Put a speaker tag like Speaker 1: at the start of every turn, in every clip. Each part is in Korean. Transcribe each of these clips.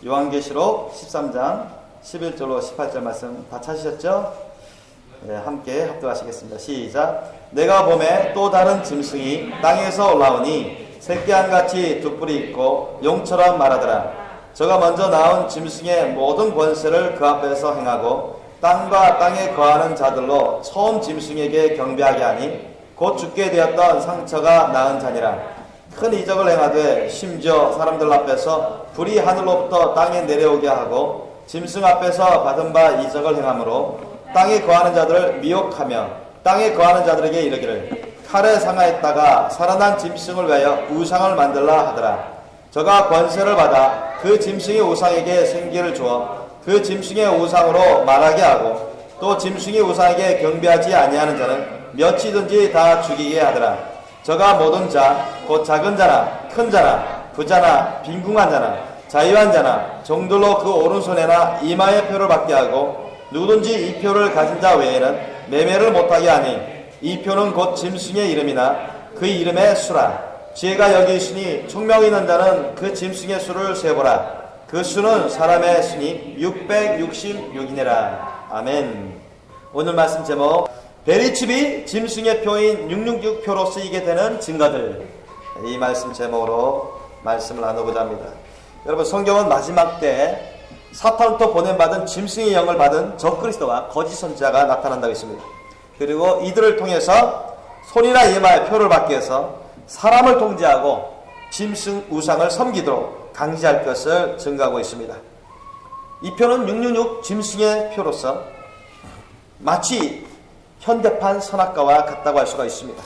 Speaker 1: 요한계시록 13장 11절로 18절 말씀 다 찾으셨죠? 네, 함께 합독하시겠습니다. 시작. 내가 보매 또 다른 짐승이 땅에서 올라오니 새끼암같이 두 뿔이 있고 용처럼 말하더라. 저가 먼저 나온 짐승의 모든 권세를 그 앞에서 행하고 땅과 땅에 거하는 자들로 처음 짐승에게 경배하게 하니 곧 죽게 되었던 상처가 나은 자니라. 큰 이적을 행하되 심지어 사람들 앞에서 불이 하늘로부터 땅에 내려오게 하고 짐승 앞에서 받은 바 이적을 행함으로 땅에 거하는 자들을 미혹하며 땅에 거하는 자들에게 이르기를 칼에 상하였다가 살아난 짐승을 위하여 우상을 만들라 하더라. 저가 권세를 받아 그 짐승의 우상에게 생기를 주어 그 짐승의 우상으로 말하게 하고 또 짐승의 우상에게 경배하지 아니하는 자는 몇이든지 다 죽이게 하더라. 저가 모든 자, 곧 작은 자나 큰 자나 부자나 빈궁한 자나 자유한 자나 종들로 그 오른손에나 이마에 표를 받게 하고 누구든지 이 표를 가진 자 외에는 매매를 못하게 하니 이 표는 곧 짐승의 이름이나 그 이름의 수라. 지혜가 여기 있으니 총명 있는 자는 그 짐승의 수를 세보라. 그 수는 사람의 수니 666이니라. 아멘. 오늘 말씀 제목, 베리칩이 짐승의 표인 666표로 쓰이게 되는 증거들. 이 말씀 제목으로 말씀을 나누고자 합니다. 여러분, 성경은 마지막 때 사탄부터 보냄받은 짐승의 영을 받은 적그리스도와 거짓 선지자가 나타난다고 했습니다. 그리고 이들을 통해서 손이나 이마에 표를 받게 해서 사람을 통제하고 짐승 우상을 섬기도록 강제할 것을 증거하고 있습니다. 이 표는 666 짐승의 표로서 마치 현대판 선악과와 같다고 할 수가 있습니다.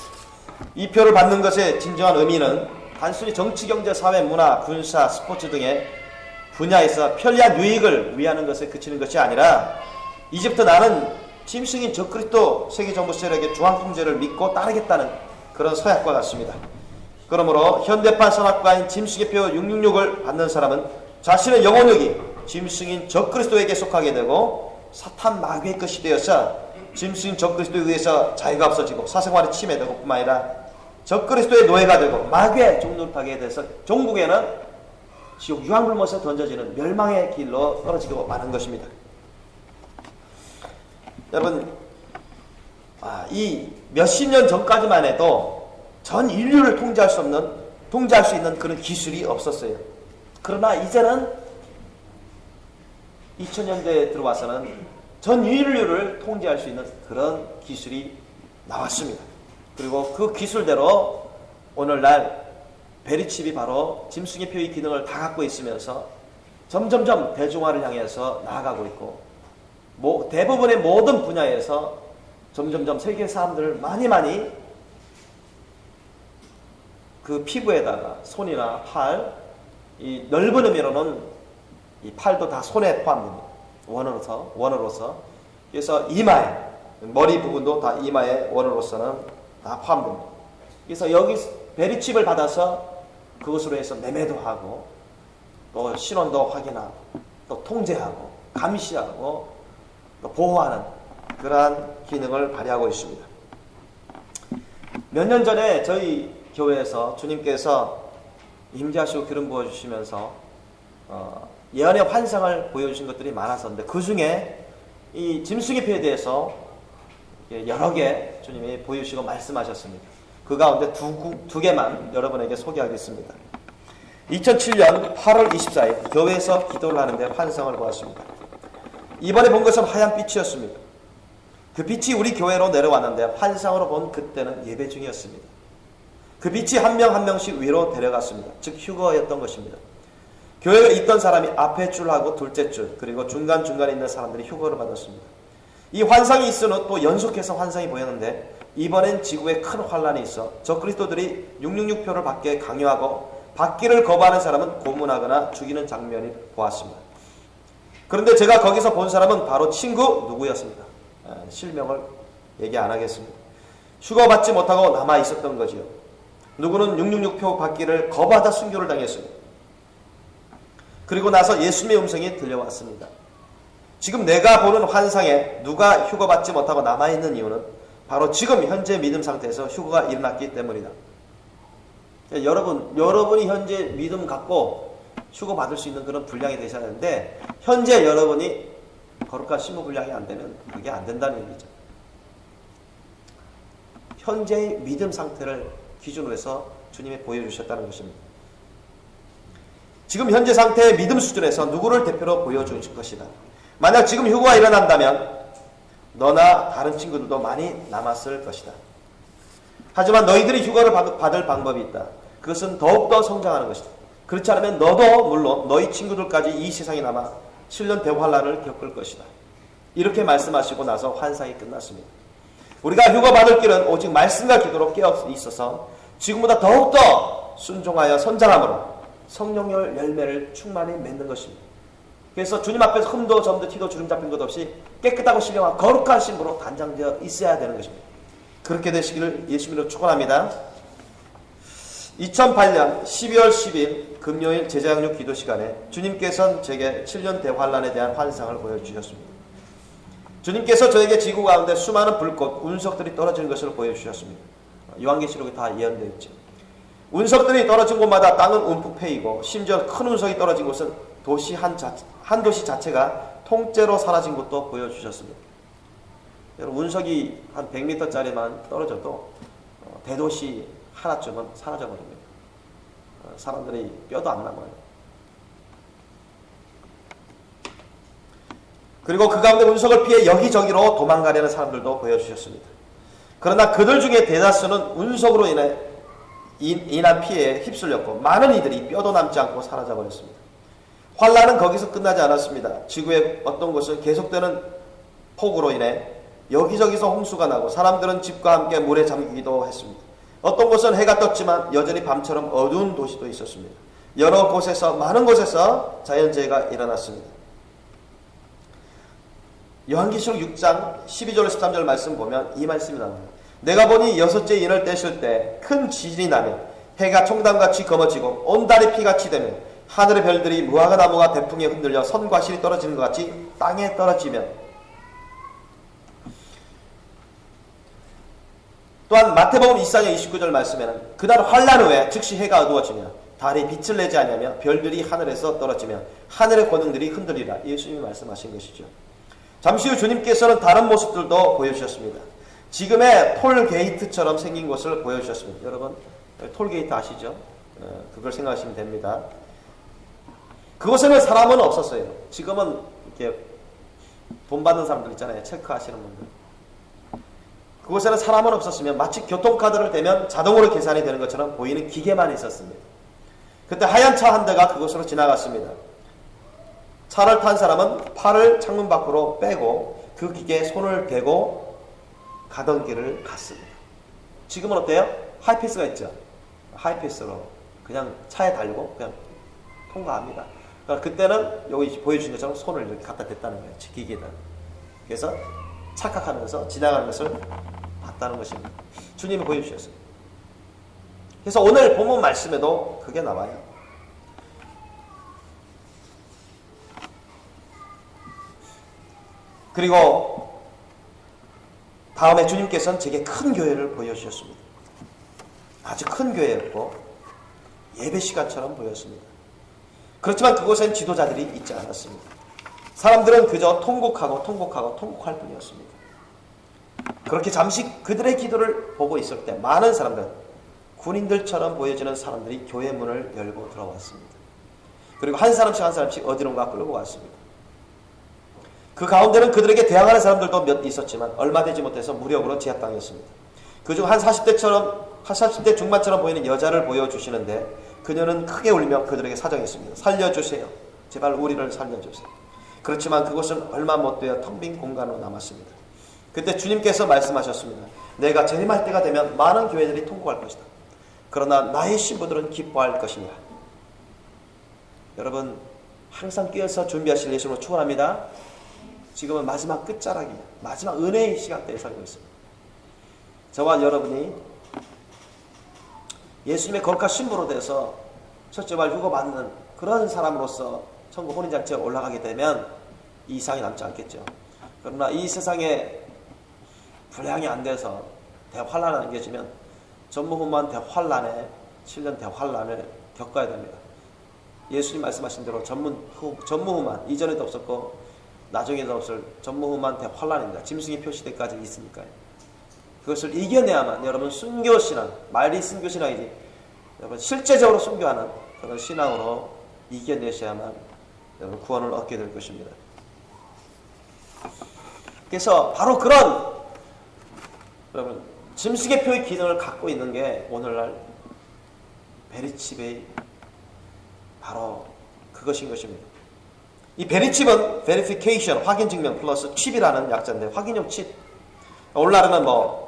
Speaker 1: 이 표를 받는 것의 진정한 의미는 단순히 정치, 경제, 사회, 문화, 군사, 스포츠 등의 분야에서 편리한 유익을 위하는 것에 그치는 것이 아니라 이제부터 나는 짐승인 적그리스도 세계정부 세력의 중앙 통제를 믿고 따르겠다는 그런 서약과 같습니다. 그러므로 현대판 선악과인 짐승의 표 666을 받는 사람은 자신의 영혼력이 짐승인 적그리스도에게 속하게 되고 사탄 마귀의 것이 되어서 짐승인 적그리스도에 의해서 자유가 없어지고 사생활이 침해되고 뿐만 아니라 적그리스도의 노예가 되고 마귀의 종노릇하게 돼서 종국에는 지옥 유황불못에 던져지는 멸망의 길로 떨어지고 마는 것입니다. 여러분, 이 몇십 년 전까지만 해도 전 인류를 통제할 수 있는 그런 기술이 없었어요. 그러나 이제는 2000년대에 들어와서는 전 인류를 통제할 수 있는 그런 기술이 나왔습니다. 그리고 그 기술대로 오늘날 베리칩이 바로 짐승의 표의 기능을 다 갖고 있으면서 점점점 대중화를 향해서 나아가고 있고 대부분의 모든 분야에서 점점점 세계 사람들을 많이 그 피부에다가 손이나 팔, 이 넓은 의미로는 이 팔도 다 손에 포함됩니다. 원으로서. 그래서 이마에, 머리 부분도 다 이마에 원으로서는 다 포함됩니다. 그래서 여기 베리칩을 받아서 그것으로 해서 매매도 하고 또 신원도 확인하고 또 통제하고 감시하고 또 보호하는 그러한 기능을 발휘하고 있습니다. 몇 년 전에 저희 교회에서 주님께서 임재하시고 기름 부어주시면서 예언의 환상을 보여주신 것들이 많았었는데 그 중에 이 짐승의 표에 대해서 여러 개 주님이 보여주시고 말씀하셨습니다. 그 가운데 두 개만 여러분에게 소개하겠습니다. 2007년 8월 24일 교회에서 기도를 하는데 환상을 보았습니다. 이번에 본 것은 하얀 빛이었습니다. 그 빛이 우리 교회로 내려왔는데 환상으로 본 그때는 예배 중이었습니다. 그 빛이 한 명 한 명씩 위로 데려갔습니다. 즉 휴거였던 것입니다. 교회에 있던 사람이 앞에 줄하고 둘째 줄 그리고 중간중간에 있는 사람들이 휴거를 받았습니다. 이 환상이 있은 후 또 연속해서 환상이 보였는데 이번엔 지구에 큰 환란이 있어 적그리스도들이 666표를 받게 강요하고 받기를 거부하는 사람은 고문하거나 죽이는 장면을 보았습니다. 그런데 제가 거기서 본 사람은 바로 친구 누구였습니다. 실명을 얘기 안 하겠습니다. 휴거받지 못하고 남아 있었던 거지요. 누구는 666표 받기를 거부하다 순교를 당했습니다. 그리고 나서 예수님의 음성이 들려왔습니다. 지금 내가 보는 환상에 누가 휴거받지 못하고 남아있는 이유는 바로 지금 현재 믿음 상태에서 휴거가 일어났기 때문이다. 여러분이 현재 믿음 갖고 휴거 받을 수 있는 그런 분량이 되셔야 되는데 현재 여러분이 거룩한 신부 분량이 안 되면 그게 안 된다는 얘기죠. 현재의 믿음 상태를 기준으로 해서 주님이 보여주셨다는 것입니다. 지금 현재 상태의 믿음 수준에서 누구를 대표로 보여주실 것이다. 만약 지금 휴거가 일어난다면 너나 다른 친구들도 많이 남았을 것이다. 하지만 너희들이 휴거를 받을 방법이 있다. 그것은 더욱더 성장하는 것이다. 그렇지 않으면 너도 물론 너희 친구들까지 이 세상에 남아 7년 대환란을 겪을 것이다. 이렇게 말씀하시고 나서 환상이 끝났습니다. 우리가 휴거 받을 길은 오직 말씀과 기도로 깨어 있어서 지금보다 더욱더 순종하여 선장함으로 성령의 열매를 충만히 맺는 것입니다. 그래서 주님 앞에서 흠도 점도 티도 주름 잡힌 것 없이 깨끗하고 신령한 거룩한 신부로 단장되어 있어야 되는 것입니다. 그렇게 되시기를 예수님으로 축원합니다. 2008년 12월 10일 금요일 제자양육 기도 시간에 주님께서는 제게 7년 대환란에 대한 환상을 보여주셨습니다. 주님께서 저에게 지구 가운데 수많은 불꽃, 운석들이 떨어지는 것을 보여주셨습니다. 요한계시록에 다 예언되어 있죠. 운석들이 떨어진 곳마다 땅은 움푹 패이고 심지어 큰 운석이 떨어진 곳은 도시 한 도시 자체가 통째로 사라진 것도 보여주셨습니다. 여러분, 운석이 한 100m짜리만 떨어져도 대도시 하나쯤은 사라져버립니다. 사람들이 뼈도 안 남아요. 그리고 그 가운데 운석을 피해 여기저기로 도망가려는 사람들도 보여주셨습니다. 그러나 그들 중에 대다수는 운석으로 인한 피해에 휩쓸렸고 많은 이들이 뼈도 남지 않고 사라져버렸습니다. 환란은 거기서 끝나지 않았습니다. 지구의 어떤 곳은 계속되는 폭우로 인해 여기저기서 홍수가 나고 사람들은 집과 함께 물에 잠기기도 했습니다. 어떤 곳은 해가 떴지만 여전히 밤처럼 어두운 도시도 있었습니다. 여러 곳에서 많은 곳에서 자연재해가 일어났습니다. 요한계시록 6장 12절 13절 말씀 보면 이 말씀이 나옵니다. 내가 보니 여섯째 인을 떼실 때 큰 지진이 나며 해가 총담같이 검어지고 온 달이 피같이 되며 하늘의 별들이 무화과 나무가 대풍에 흔들려 선과 실이 떨어지는 것 같이 땅에 떨어지며 또한 마태복음 24장 29절 말씀에는 그날 환란 후에 즉시 해가 어두워지며 달이 빛을 내지 않으며 별들이 하늘에서 떨어지며 하늘의 권능들이 흔들리라. 예수님이 말씀하신 것이죠. 잠시 후 주님께서는 다른 모습들도 보여주셨습니다. 지금의 톨게이트처럼 생긴 것을 보여주셨습니다. 여러분, 톨게이트 아시죠? 그걸 생각하시면 됩니다. 그곳에는 사람은 없었어요. 지금은 이렇게 돈 받는 사람들 있잖아요. 체크하시는 분들. 그곳에는 사람은 없었으면 마치 교통카드를 대면 자동으로 계산이 되는 것처럼 보이는 기계만 있었습니다. 그때 하얀 차 한 대가 그곳으로 지나갔습니다. 차를 탄 사람은 팔을 창문 밖으로 빼고 그 기계에 손을 대고 가던 길을 갔습니다. 지금은 어때요? 하이패스가 있죠. 하이패스로 그냥 차에 달리고 그냥 통과합니다. 그러니까 그때는 여기 보여주신 것처럼 손을 이렇게 갖다 댔다는 거예요. 기계에다. 그래서 착각하면서 지나가는 것을 봤다는 것입니다. 주님이 보여주셨어요. 그래서 오늘 본문 말씀에도 그게 나와요. 그리고 다음에 주님께서는 제게 큰 교회를 보여주셨습니다. 아주 큰 교회였고 예배 시간처럼 보였습니다. 그렇지만 그곳엔 지도자들이 있지 않았습니다. 사람들은 그저 통곡할 뿐이었습니다. 그렇게 잠시 그들의 기도를 보고 있을 때 많은 사람들, 군인들처럼 보여지는 사람들이 교회 문을 열고 들어왔습니다. 그리고 한 사람씩 어디론가 끌고 왔습니다. 그 가운데는 그들에게 대항하는 사람들도 몇 있었지만 얼마 되지 못해서 무력으로 제압당했습니다. 그중 한 40대 중반처럼 보이는 여자를 보여주시는데 그녀는 크게 울며 그들에게 사정했습니다. 살려주세요. 제발 우리를 살려주세요. 그렇지만 그곳은 얼마 못 되어 텅 빈 공간으로 남았습니다. 그때 주님께서 말씀하셨습니다. 내가 재림할 때가 되면 많은 교회들이 통곡할 것이다. 그러나 나의 신부들은 기뻐할 것이니라. 여러분, 항상 깨어서 준비하실 예수님으로 축원합니다. 지금은 마지막 끝자락이에요. 마지막 은혜의 시간대에 살고 있습니다. 저와 여러분이 예수님의 거룩한 신부로 돼서 첫째 발 휴거받는 그런 사람으로서 천국 혼인잔치에 올라가게 되면 이 이상이 남지 않겠죠. 그러나 이 세상에 분량이 안 돼서 대환란을 안겨지면 전무후무한 대환란에 7년 대환란을 겪어야 됩니다.
Speaker 2: 예수님 말씀하신 대로 전무후만, 이전에도 없었고 나중에도 없을 전무후만 대환란입니다. 짐승의 표 시대까지 있으니까요. 그것을 이겨내야만 여러분 순교신앙, 말이 순교신앙이지 여러분 실제적으로 순교하는 그런 신앙으로 이겨내셔야만 여러분 구원을 얻게 될 것입니다. 그래서 바로 그런 여러분 짐승의 표의 기능을 갖고 있는 게 오늘날 베리칩의 바로 그것인 것입니다. 이 베리칩은 verification, 확인 증명 플러스 칩이라는 약자인데 확인용 칩. 오늘날은 뭐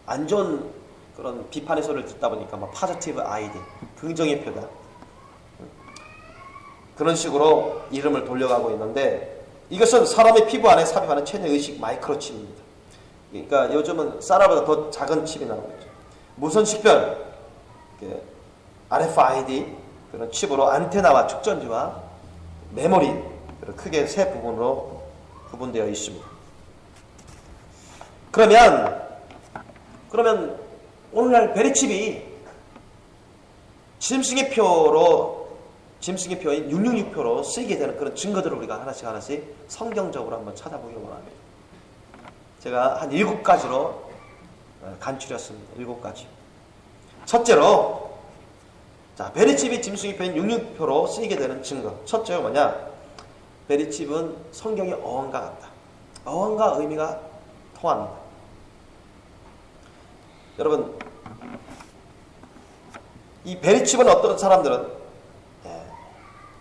Speaker 2: 안 좋은 그런 비판의 소리를 듣다 보니까 뭐 positive ID, 긍정의 표다. 그런 식으로 이름을 돌려가고 있는데 이것은 사람의 피부 안에 삽입하는 최대의식 마이크로칩입니다. 그러니까 요즘은 쌀알보다 더 작은 칩이 나오고 있죠. 무선 식별, RFID 그런 칩으로 안테나와 축전지와 메모리 크게 세 부분으로 구분되어 있습니다. 그러면 오늘날 베리칩이 짐승의 표인 666표로 쓰이게 되는 그런 증거들을 우리가 하나씩 성경적으로 한번 찾아보기를 원합니다. 제가 한 7가지로 간추렸습니다. 7가지. 첫째로, 자, 베리칩이 짐승의 표인 666표로 쓰이게 되는 증거. 첫째가 뭐냐? 베리칩은 성경의 어원과 같다. 어원과 의미가 통합니다. 여러분, 이 베리칩은 어떤 사람들은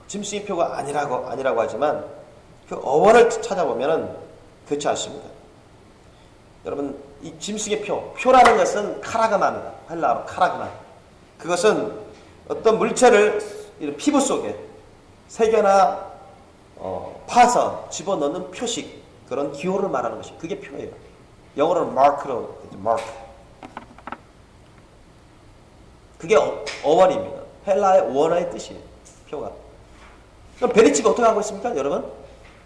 Speaker 2: 짐승의 표가 아니라고 하지만 그 어원을 찾아보면은 그렇지 않습니다. 여러분, 이 짐승의 표라는 것은 카라그마입니다. 헬라어로 카라그마. 그것은 어떤 물체를 피부 속에 새겨나 파서 집어넣는 표식, 그런 기호를 말하는 것이 그게 표예요. 영어로는 마크로 마크. 그게 어원입니다. 헬라의 원어의 뜻이에요. 표가. 그럼 베리칩이 어떻게 하고 있습니까? 여러분,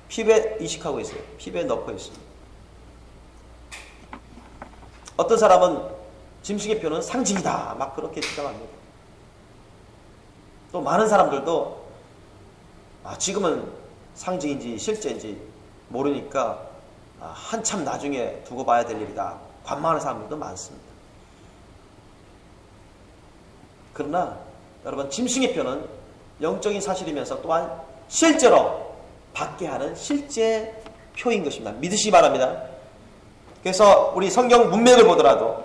Speaker 2: 피부에 이식하고 있어요. 피부에 넣고 있습니다. 어떤 사람은 짐승의 표는 상징이다 막 그렇게 주장합니다. 또 많은 사람들도 지금은 상징인지 실제인지 모르니까 한참 나중에 두고 봐야 될 일이다 관망하는 사람들도 많습니다. 그러나 여러분, 짐승의 표는 영적인 사실이면서 또한 실제로 받게 하는 실제 표인 것입니다. 믿으시기 바랍니다. 그래서 우리 성경 문맥을 보더라도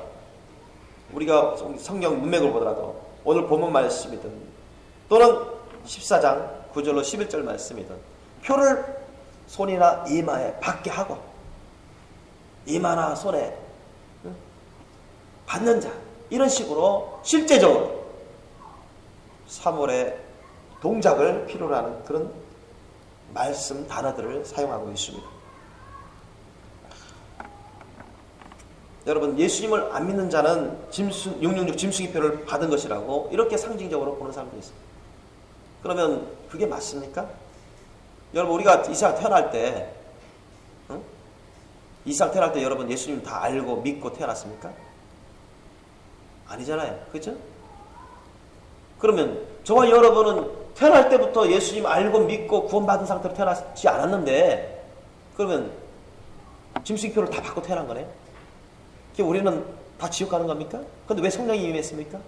Speaker 2: 오늘 본문 말씀이든 또는 14장 9절로 11절 말씀이든 표를 손이나 이마에 받게 하고 이마나 손에 받는 자, 이런 식으로 실제적으로 사물의 동작을 필요로 하는 그런 말씀 단어들을 사용하고 있습니다. 여러분, 예수님을 안 믿는 자는 666 짐승의 표를 받은 것이라고 이렇게 상징적으로 보는 사람도 있습니다. 그러면 그게 맞습니까? 여러분, 우리가 이 세상 태어날 때 여러분 예수님 다 알고 믿고 태어났습니까? 아니잖아요. 그렇죠? 그러면 저와 여러분은 태어날 때부터 예수님 알고 믿고 구원받은 상태로 태어나지 않았는데 그러면 짐승의 표를 다 받고 태어난 거네요. 우리는 다 지옥 가는 겁니까? 그런데 왜 성령이 임했습니까?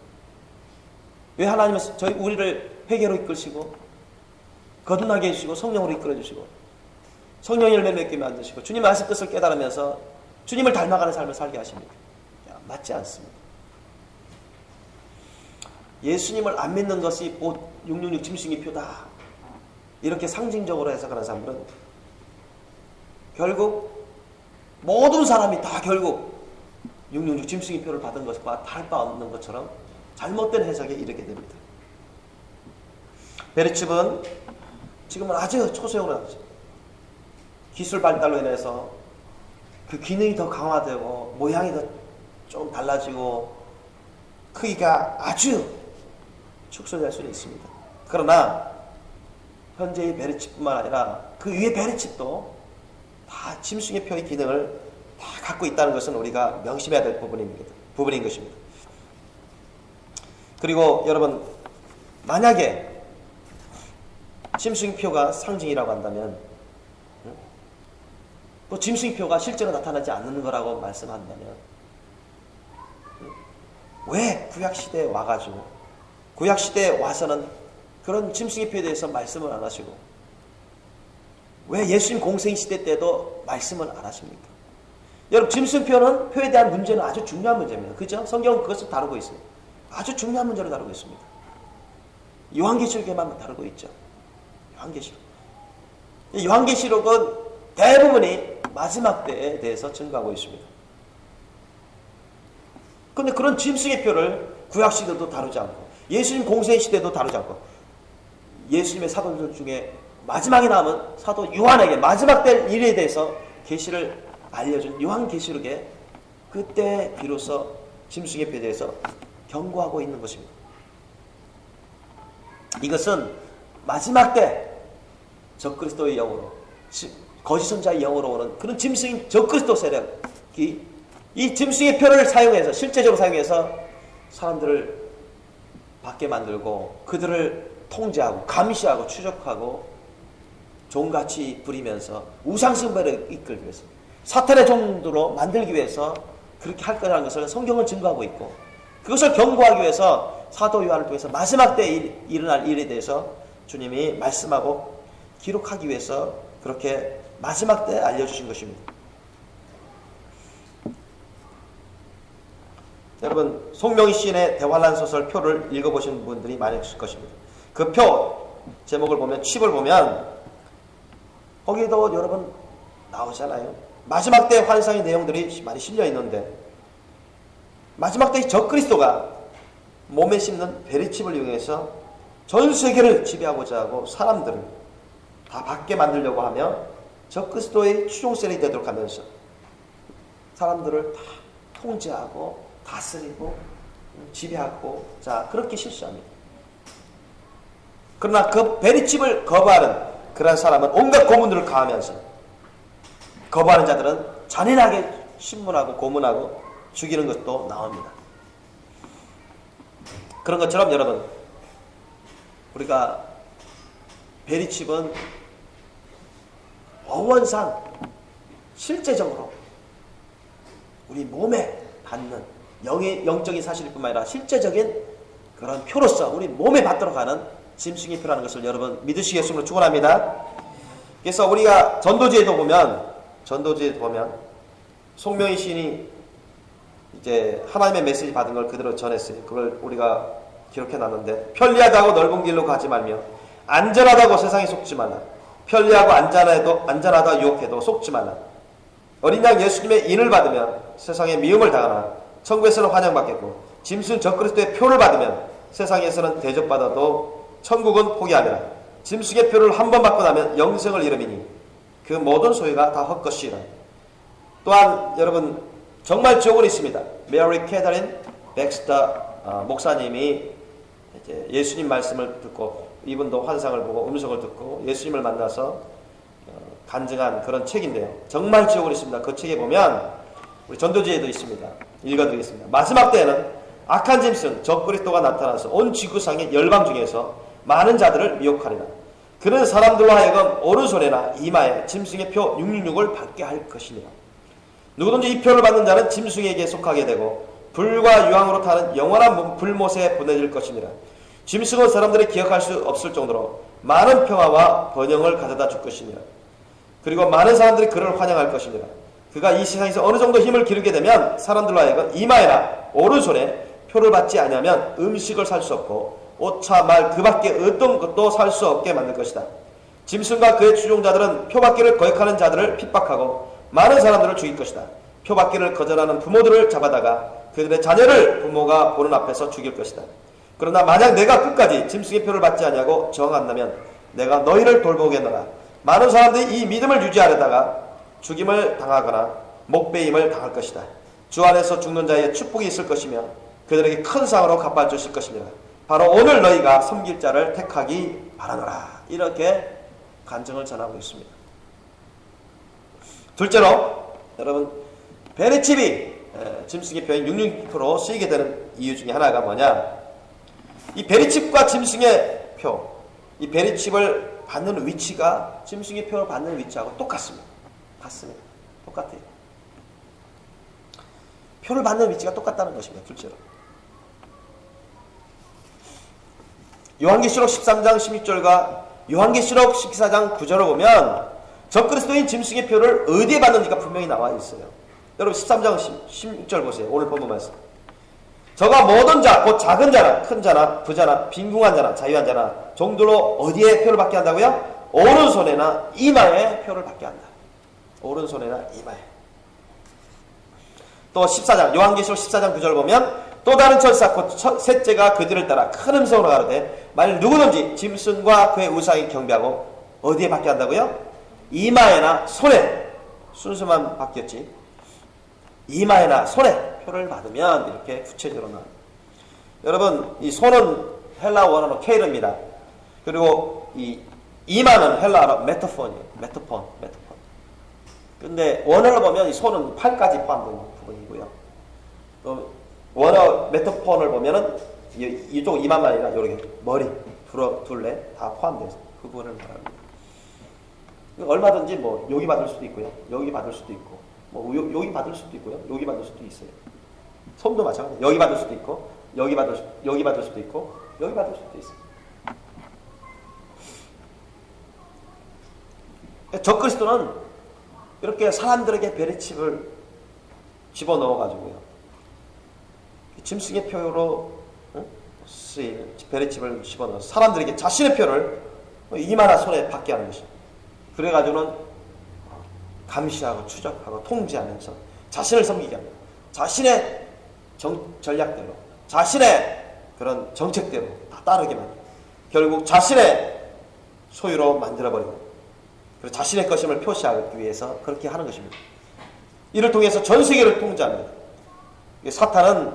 Speaker 2: 왜 하나님은 우리를 회개로 이끌시고 거듭나게 해주시고 성령으로 이끌어 주시고 성령의 열매를 맺게 만드시고 주님 말씀 뜻을 깨달으면서 주님을 닮아가는 삶을 살게 하십니까? 맞지 않습니다. 예수님을 안 믿는 것이 666 짐승의 표다 이렇게 상징적으로 해석하는 사람들은 결국 모든 사람이 다 결국 666 짐승의 표를 받은 것과 다를 바 없는 것처럼 잘못된 해석에 이르게 됩니다. 베리칩은 지금은 아주 초소형으로 나오죠. 기술 발달로 인해서 그 기능이 더 강화되고 모양이 더 좀 달라지고 크기가 아주 축소될 수는 있습니다. 그러나 현재의 베리칩뿐만 아니라 그 위의 베리칩도 다 짐승의 표의 기능을 다 갖고 있다는 것은 우리가 명심해야 될 부분인 것입니다. 그리고 여러분, 만약에 짐승표가 상징이라고 한다면, 또 짐승표가 실제로 나타나지 않는 거라고 말씀한다면, 왜 구약시대에 와가지고 구약시대에 와서는 그런 짐승표에 대해서 말씀을 안 하시고, 왜 예수님 공생시대 때도 말씀을 안 하십니까? 여러분, 짐승표는 표에 대한 문제는 아주 중요한 문제입니다. 그죠? 성경은 그것을 다루고 있어요. 아주 중요한 문제를 다루고 있습니다. 요한계시록에만 다루고 있죠. 요한계시록은 대부분이 마지막 때에 대해서 증거하고 있습니다. 그런데 그런 짐승의 표를 구약시대도 다루지 않고, 예수님 공생시대도 다루지 않고, 예수님의 사도들 중에 마지막에 남은 사도 요한에게 마지막 때 일에 대해서 계시를 알려준 요한계시록에 그때 비로소 짐승의 표에 대해서 경고하고 있는 것입니다. 이것은 마지막 때 적그리스도의 영으로, 거짓 선자의 영으로 오는 그런 짐승인 적그리스도 세력이 이 짐승의 표를 사용해서, 실제적으로 사용해서 사람들을 받게 만들고 그들을 통제하고 감시하고 추적하고 종같이 부리면서 우상숭배를 이끌기 위해서, 사탄의 종도로 만들기 위해서 그렇게 할 거라는 것을 성경은 증거하고 있고, 그것을 경고하기 위해서 사도 요한을 통해서 마지막 때에 일어날 일에 대해서 주님이 말씀하고 기록하기 위해서 그렇게 마지막 때에 알려주신 것입니다. 여러분, 송명희 시인의 대환란 소설 표를 읽어보신 분들이 많이 있을 것입니다. 그 표 제목을 보면, 칩을 보면 거기에도 여러분 나오잖아요. 마지막 때 환상의 내용들이 많이 실려 있는데, 마지막 때 적그리스도가 몸에 씹는 베리칩을 이용해서 전 세계를 지배하고자 하고 사람들을 다 받게 만들려고 하며 적그리스도의 추종세력이 되도록 하면서 사람들을 다 통제하고 다스리고 지배하고, 자, 그렇게 실수합니다. 그러나 그 베리칩을 거부하는 그런 사람은 온갖 고문들을 가하면서, 거부하는 자들은 잔인하게 신문하고 고문하고 죽이는 것도 나옵니다. 그런 것처럼 여러분, 우리가 베리칩은 어원상 실제적으로 우리 몸에 받는 영적인 사실일 뿐만 아니라 실제적인 그런 표로서 우리 몸에 받도록 하는 짐승의 표라는 것을 여러분 믿으시겠음을 축원합니다. 그래서 우리가 전도지에도 보면 송명희 시인이 이제 하나님의 메시지 받은 걸 그대로 전했어요. 그걸 우리가 기록해 놨는데, 편리하다고 넓은 길로 가지 말며 안전하다고 세상에 속지 말라. 편리하고 안전하다 유혹해도 속지 말라. 어린 양 예수님의 인을 받으면 세상에 미움을 당하나 천국에서는 환영받겠고, 짐승 적그리스도의 표를 받으면 세상에서는 대접받아도 천국은 포기하리라. 짐승의 표를 한 번 받고 나면 영생을 이름이니 그 모든 소유가 다 헛것이라. 또한 여러분, 정말 지옥은 있습니다. 메리 캐더린 백스터 목사님이 이제 예수님 말씀을 듣고, 이분도 환상을 보고 음성을 듣고 예수님을 만나서 간증한 그런 책인데요. 정말 지옥은 있습니다. 그 책에 보면 우리 전도지에도 있습니다. 읽어드리겠습니다. 마지막 때에는 악한 짐승 적그리스도가 나타나서 온 지구상의 열방 중에서 많은 자들을 미혹하리라. 그는 사람들로 하여금 오른손에나 이마에 짐승의 표 666을 받게 할 것이니라. 누구든지 이 표를 받는 자는 짐승에게 속하게 되고 불과 유황으로 타는 영원한 불못에 보내질 것이니라. 짐승은 사람들이 기억할 수 없을 정도로 많은 평화와 번영을 가져다 줄 것이니라. 그리고 많은 사람들이 그를 환영할 것이니라. 그가 이 세상에서 어느 정도 힘을 기르게 되면 사람들로 하여금 이마에나 오른손에 표를 받지 않으면 음식을 살 수 없고 옷차 말 그 밖에 어떤 것도 살 수 없게 만들 것이다. 짐승과 그의 추종자들은 표받기를 거역하는 자들을 핍박하고 많은 사람들을 죽일 것이다. 표받기를 거절하는 부모들을 잡아다가 그들의 자녀를 부모가 보는 앞에서 죽일 것이다. 그러나 만약 내가 끝까지 짐승의 표를 받지 아니하고 저항한다면 내가 너희를 돌보겠노라. 많은 사람들이 이 믿음을 유지하려다가 죽임을 당하거나 목베임을 당할 것이다. 주 안에서 죽는 자의 축복이 있을 것이며 그들에게 큰 상으로 갚아 주실 것입니다. 바로 오늘 너희가 섬길 자를 택하기 바라노라. 이렇게 간증을 전하고 있습니다. 둘째로 여러분, 베리칩이 짐승의 표인 666표로 쓰이게 되는 이유 중에 하나가 뭐냐, 이 베리칩과 짐승의 표, 이 베리칩을 받는 위치가 짐승의 표를 받는 위치하고 똑같습니다. 같습니다. 똑같아요. 표를 받는 위치가 똑같다는 것입니다. 둘째로. 요한계시록 13장 16절과 요한계시록 14장 9절을 보면 적그리스도인 짐승의 표를 어디에 받는지가 분명히 나와 있어요. 여러분 13장 16절 보세요. 오늘 본문 말씀. 저가 모든 자, 곧 작은 자나 큰 자나 부자나 빈궁한 자나 자유한 자나 종들로 어디에 표를 받게 한다고요? 오른손에나 이마에 표를 받게 한다. 오른손에나 이마에. 또 14장 요한계시록 14장 9절 보면 또 다른 천사 곧 셋째가 그들을 따라 큰 음성으로 가로되 만일 누구든지 짐승과 그의 우상이 경배하고 어디에 받게 한다고요? 이마에나 손에. 순수만 바뀌었지. 이마에나 손에 표를 받으면 이렇게 구체적으로 나와요. 여러분 이 손은 헬라 원어로 케이르입니다. 그리고 이 이마는 헬라어로 메토폰이에요. 메토폰. 근데 원어로 보면 이 손은 팔까지 포함되는 부분이고요. 또 원어 메토폰을 보면은 이쪽 이마만 아니라 이렇게 머리, 둘레 다 포함돼서 그 부분을 말합니다. 얼마든지 뭐 여기 받을 수도 있고요. 여기 받을 수도 있고 뭐 여기 받을 수도 있고요. 여기 받을 수도 있어요. 손도 마찬가지예요. 여기 받을 수도 있고 여기 받을 수도 있고 여기 받을 수도 있어요. 적그리스도는 이렇게 사람들에게 베레칩을 집어넣어가지고요. 짐승의 표로 쓰인 베레칩을 집어넣어서 사람들에게 자신의 표를 이마나 손에 받게 하는 것입니다. 그래가지고는 감시하고 추적하고 통제하면서 자신을 섬기게 합니다. 자신의 전략대로, 자신의 그런 정책대로 다 따르게 만듭니다. 결국 자신의 소유로 만들어버리고 그리고 자신의 것임을 표시하기 위해서 그렇게 하는 것입니다. 이를 통해서 전 세계를 통제합니다. 사탄은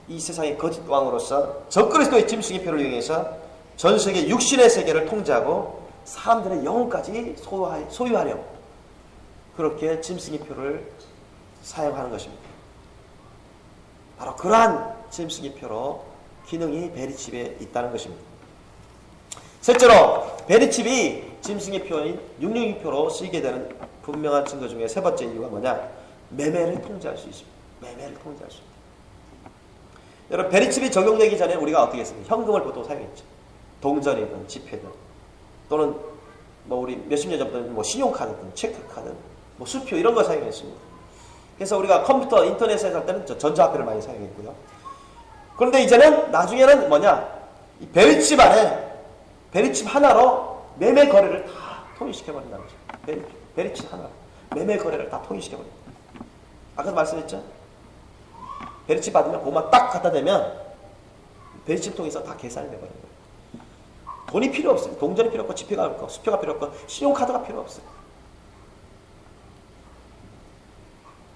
Speaker 2: 이 세상의 거짓 왕으로서 적그리스도의 짐승의 표를 이용해서 전 세계 육신의 세계를 통제하고 사람들의 영혼까지 소유하려고 그렇게 짐승의 표를 사용하는 것입니다. 바로 그러한 짐승의 표로 기능이 베리칩에 있다는 것입니다. 셋째로 베리칩이 짐승의 표인 육령의 표로 쓰이게 되는 분명한 증거 중에 세 번째 이유가 뭐냐? 매매를 통제할 수 있습니다. 매매를 통제할 수 있습니다. 여러분 베리칩이 적용되기 전에 우리가 어떻게 했습니까? 현금을 보통 사용했죠. 동전이든 지폐든 또는 뭐 우리 몇십 년 전부터 뭐 신용카드든 체크카드, 뭐 수표 이런 걸 사용했습니다. 그래서 우리가 컴퓨터 인터넷에서 할 때는 전자화폐를 많이 사용했고요. 그런데 이제는 나중에는 뭐냐? 이 베리칩 안에 베리칩 하나로 매매 거래를 다 통일시켜버린다는 거죠. 베리칩 하나로 매매 거래를 다 통일시켜버린다. 아까 말씀했죠? 베리칩 받으면 그것만 딱 갖다 대면 베리칩 통해서 다 계산이 돼버리는 거예요. 돈이 필요 없어요. 동전이 필요 없고 지폐가 없고 수표가 필요 없고 신용카드가 필요 없어요.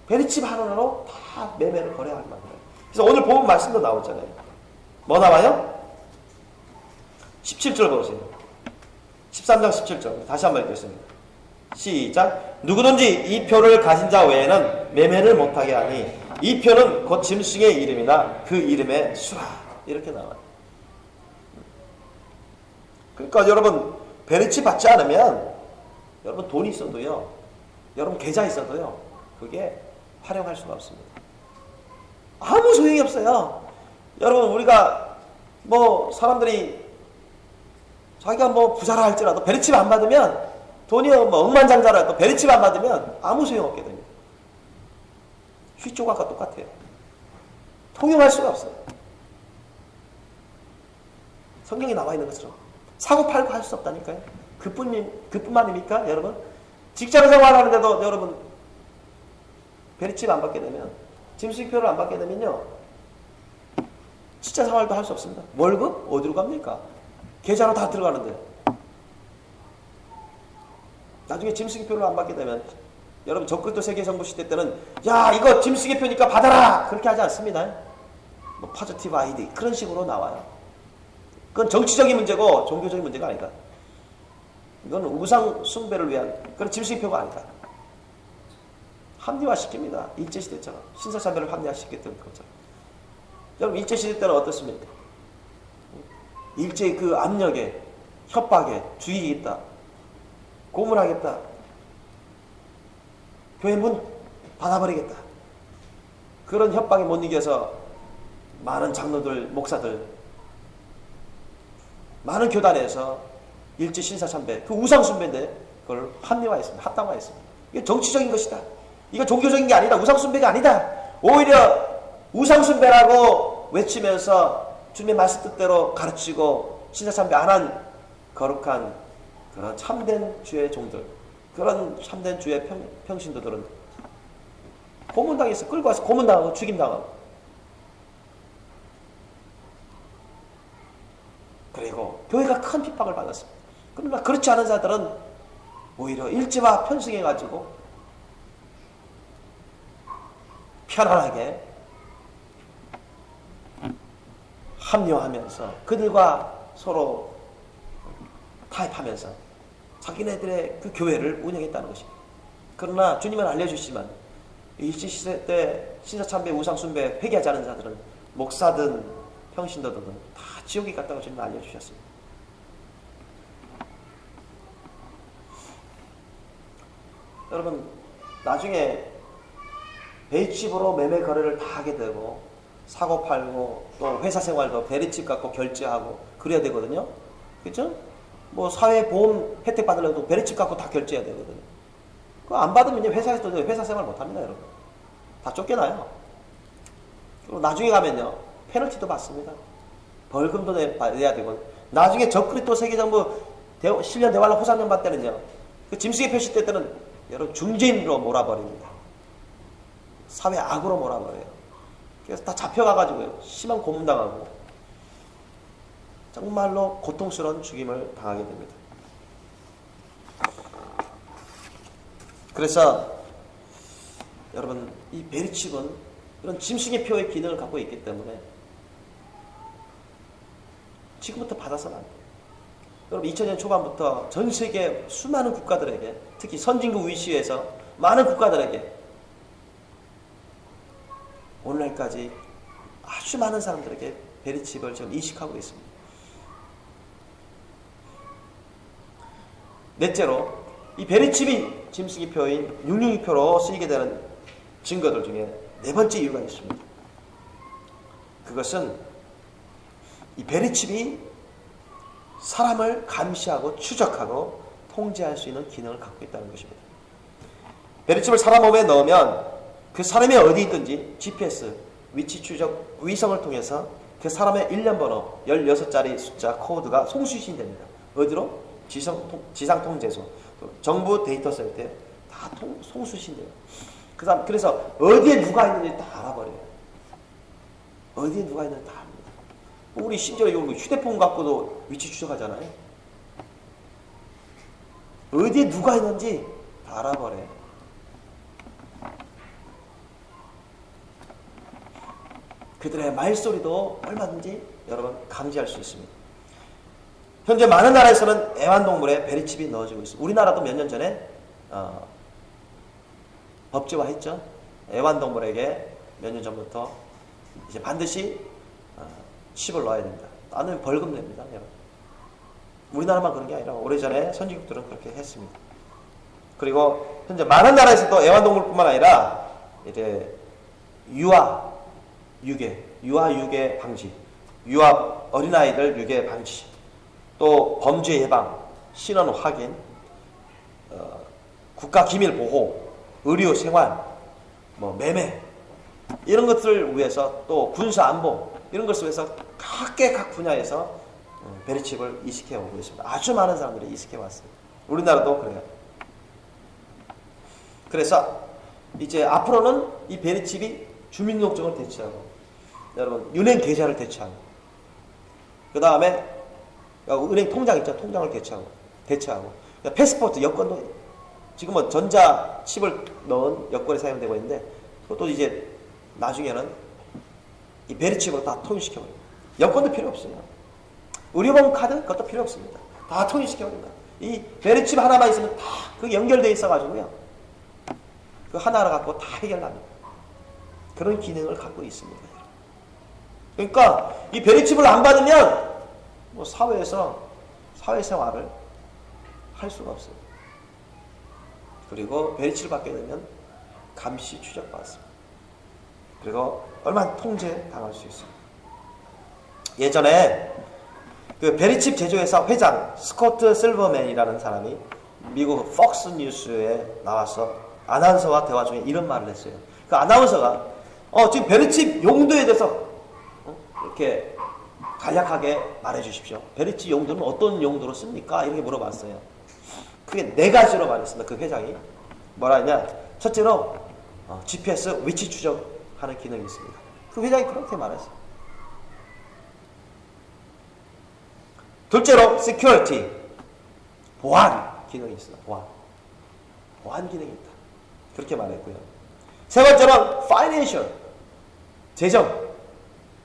Speaker 2: 베리칩 하나로 다 매매를 거래하게 만들어요. 그래서 오늘 보면 말씀도 나오잖아요. 뭐 나와요? 17절 보세요. 13장 17절 다시 한번 읽겠습니다. 시작. 누구든지 이 표를 가진 자 외에는 매매를 못하게 하니 이 표는 곧 짐승의 이름이나 그 이름의 수라. 이렇게 나와요. 그러니까 여러분 베리칩 받지 않으면 여러분 돈이 있어도요, 여러분 계좌 있어도요, 그게 활용할 수가 없습니다. 아무 소용이 없어요. 여러분 우리가 뭐 사람들이 자기가 뭐 부자라 할지라도 베리칩 안 받으면 돈이 뭐 억만장자라 해도 베리칩 안 받으면 아무 소용없게 됩니다. 휘조각과 똑같아요. 통용할 수가 없어요. 성경에 나와 있는 것처럼 사고 팔고 할 수 없다니까요. 그뿐만입니까 여러분? 직장 생활하는데도 여러분 베리칩 안 받게 되면, 짐승표를 안 받게 되면요, 진짜 생활도 할 수 없습니다. 월급 어디로 갑니까? 계좌로 다 들어가는데. 나중에 짐승표를 안 받게 되면, 여러분 적그리스도 세계정부 시대 때는 야 이거 짐승의 표니까 받아라 그렇게 하지 않습니다. 뭐 포지티브 아이디 그런 식으로 나와요. 그건 정치적인 문제고 종교적인 문제가 아니다. 이건 우상 숭배를 위한 그런 짐승의 표가 아니다. 합리화시킵니다. 일제시대처럼 신사참배를 합리화시켰던 것처럼. 여러분 일제시대 때는 어떻습니까? 일제의 그 압력에 협박에 주의가 있다. 고문하겠다. 교회 문 닫아버리겠다. 그런 협박에 못 이겨서 많은 장로들, 목사들, 많은 교단에서 일제 신사참배, 그 우상숭배인데 그걸 합리화했습니다. 합당화했습니다. 이게 정치적인 것이다. 이거 종교적인 게 아니다. 우상숭배가 아니다. 오히려 우상숭배라고 외치면서 주님의 말씀 뜻대로 가르치고 신사참배 안 한 거룩한 그런 참된 주의 종들, 그런 참된 주의 평신도들은 고문당해서 끌고 와서 고문당하고 죽임당하고, 그리고 교회가 큰 핍박을 받았습니다. 그러나 그렇지 않은 자들은 오히려 일제와 편승해가지고 편안하게 합류하면서 그들과 서로 타협하면서 자기네들의 그 교회를 운영했다는 것입니다. 그러나 주님은 알려주시지만 일제시대 때 신사참배, 우상숭배 회개하지 않은 자들은 목사든 평신도든 다 지옥에 갔다고 주님은 알려주셨습니다. 여러분, 나중에 베이칩으로 매매 거래를 다 하게 되고 사고 팔고 또 회사 생활도 베리칩 갖고 결제하고 그래야 되거든요. 그렇죠? 뭐 사회보험 혜택 받으려도 베리칩 갖고 다 결제해야 되거든요. 그거 안 받으면 회사에서도 회사 생활 못 합니다, 여러분. 다 쫓겨나요. 그리고 나중에 가면요, 페널티도 받습니다. 벌금도 내야 되고, 나중에 적그리스도 세계정부 신년 대관람 호상년 받 때는요, 그 짐승의 표시 때는 여러분 중죄인으로 몰아버립니다. 사회 악으로 몰아버려요. 그래서 다 잡혀가가지고요, 심한 고문당하고 정말로 고통스러운 죽임을 당하게 됩니다. 그래서 여러분, 이 베리칩은 이런 짐승의 표의 기능을 갖고 있기 때문에 지금부터 받아서는 안 돼요. 여러분, 2000년 초반부터 전 세계 수많은 국가들에게, 특히 선진국 위시에서 많은 국가들에게 오늘날까지 아주 많은 사람들에게 베리칩을 지금 이식하고 있습니다. 넷째로, 이 베리칩이 짐승의 표인 662표로 쓰이게 되는 증거들 중에 네 번째 이유가 있습니다. 그것은 이 베리칩이 사람을 감시하고 추적하고 통제할 수 있는 기능을 갖고 있다는 것입니다. 베리칩을 사람 몸에 넣으면 그 사람이 어디 있든지 GPS, 위치 추적 위성을 통해서 그 사람의 일련번호 16자리 숫자 코드가 송수신됩니다. 어디로? 지상통제소, 정부 데이터센터에 다 송수신돼요. 그래서 어디에 누가 있는지 다 알아버려요. 어디에 누가 있는지 다 압니다. 우리 심지어 휴대폰 갖고도 위치 추적하잖아요. 어디에 누가 있는지 다 알아버려요. 그들의 말소리도 얼마든지 여러분 감지할 수 있습니다. 현재 많은 나라에서는 애완동물에 베리칩이 넣어지고 있습니다. 우리나라도 몇 년 전에 법제화했죠. 애완동물에게 몇 년 전부터 이제 반드시 칩을 넣어야 됩니다. 나는 벌금 냅니다. 여러분. 우리나라만 그런 게 아니라 오래전에 선진국들은 그렇게 했습니다. 그리고 현재 많은 나라에서도 애완동물뿐만 아니라 이제 유아 유괴 방지, 유아 어린아이들 유괴 방지, 또 범죄 예방, 신원 확인, 국가 기밀 보호, 의료 생활, 뭐 매매 이런 것들을 위해서, 또 군사 안보 이런 것을 위해서 각 분야에서 베리칩을 이식해 오고 있습니다. 아주 많은 사람들이 이식해 왔습니다. 우리나라도 그래요. 그래서 이제 앞으로는 이 베리칩이 주민등록증을 대체하고, 여러분 은행 계좌를 대체하고, 그 다음에 은행 통장 있죠. 통장을 대체하고 패스포트, 여권도 지금 뭐 전자 칩을 넣은 여권이 사용되고 있는데, 그것도 이제 나중에는 이 베리칩으로 다 통일시켜버립니다. 여권도 필요 없어요. 의료보험 카드 그것도 필요 없습니다. 다 통일시켜버립니다. 이 베리칩 하나만 있으면 다 그 연결되어 있어가지고요, 그 하나를 갖고 다 해결납니다. 그런 기능을 갖고 있습니다. 그러니까 이 베리칩을 안 받으면 뭐 사회에서 사회생활을 할 수가 없어요. 그리고 베리치를 받게 되면 감시 추적받습니다. 그리고 얼마나 통제당할 수 있습니다. 예전에 그 베리칩 제조회사 회장 스코트 실버맨이라는 사람이 미국 폭스 뉴스에 나와서 아나운서와 대화 중에 이런 말을 했어요. 그 아나운서가 지금 베리칩 용도에 대해서 이렇게 간략하게 말해 주십시오. 베리칩 용도는 어떤 용도로 씁니까? 이렇게 물어봤어요. 그게 4가지로 말했습니다. 그 회장이 뭐라 했냐? 첫째로 GPS 위치 추적하는 기능이 있습니다. 그 회장이 그렇게 말했어요. 둘째로 security, 보안 기능이 있습니다. 보안 기능이 있다. 그렇게 말했고요. 세 번째로는 financial, 재정,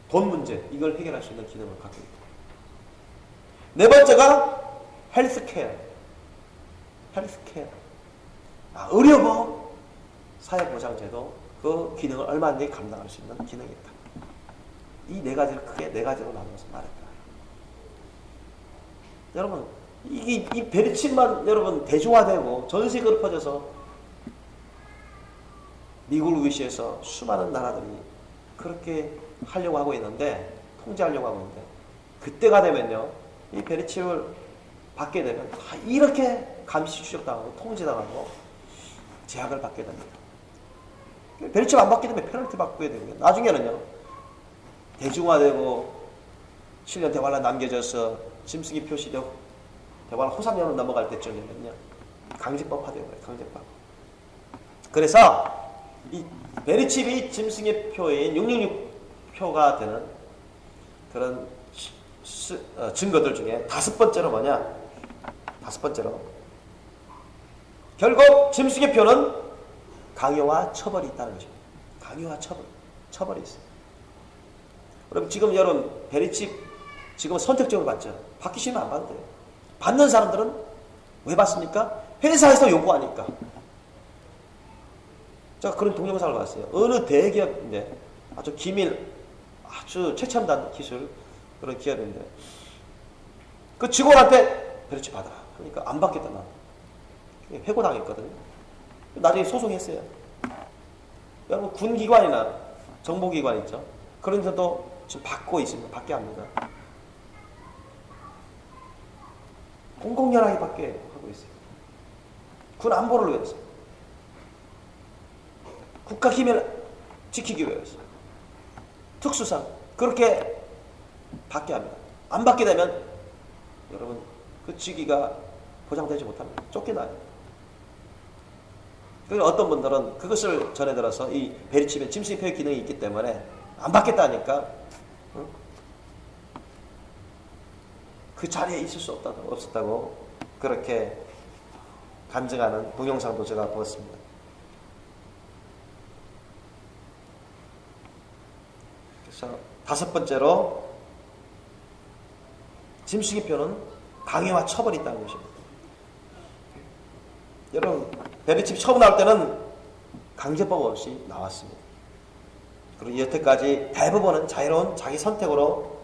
Speaker 2: 돈 문제, 이걸 해결할 수 있는 기능을 갖고 있다. 네 번째가 healthcare, 의료보험, 사회보장제도, 그 기능을 얼마든지 감당할 수 있는 기능이 있다. 이 4가지를 크게 4가지로 나눠서 말했다. 여러분, 이 베리칩만 여러분 대중화되고 전 세계로 퍼져서 미국을 위시해서 수많은 나라들이 그렇게 하려고 하고 있는데, 통제하려고 하고 있는데, 그때가 되면요, 이 베리칩을 받게 되면 다 이렇게 감시 추적당하고 통제당하고 제약을 받게 됩니다. 베리칩 안 받게 되면 페널티 받게 되고요. 나중에는요, 대중화되고 7년 대관람 남겨져서 짐승이 표시되고 대관람 호삼년으로 넘어갈 때쯤이면요, 강제법화되고요. 강제법. 그래서 이 베리칩이 짐승의 표인 666표가 되는 그런 증거들 중에 5번째로 뭐냐? 5번째로 결국 짐승의 표는 강요와 처벌이 있다는 것입니다. 강요와 처벌이 있어요. 그럼 지금 여러분 베리칩 지금 선택적으로 받죠. 받기 싫으면 안 받아도 돼요. 받는 사람들은 왜 받습니까? 회사에서 요구하니까. 제가 그런 동영상을 봤어요. 어느 대기업인데 아주 기밀, 아주 최첨단 기술 그런 기업인데 그 직원한테 베리칩 받아 그러니까 안 받겠다 나. 해고당했거든요. 나중에 소송했어요. 여러분 군기관이나 정보기관 있죠. 그런 데도 지금 받고 있습니다. 받게 합니다. 공공연하게 받게 하고 있어요. 군 안보를 위해서. 국가 기밀 지키기 위해서. 특수상 그렇게 받게 합니다. 안 받게 되면 여러분 그 직위가 보장되지 못합니다. 쫓겨나요. 그리고 어떤 분들은 그것을 전해 들어서 이 베리칩에 짐승 표의 기능이 있기 때문에 안 받겠다니까 그 자리에 있을 수 없었다고 그렇게 간증하는 동영상도 제가 보았습니다. 그래서 5번째로 짐승의 표는 강요와 처벌이 있다는 것입니다. 여러분 베리칩 처음 나올 때는 강제법 없이 나왔습니다. 그리고 여태까지 대부분은 자유로운 자기 선택으로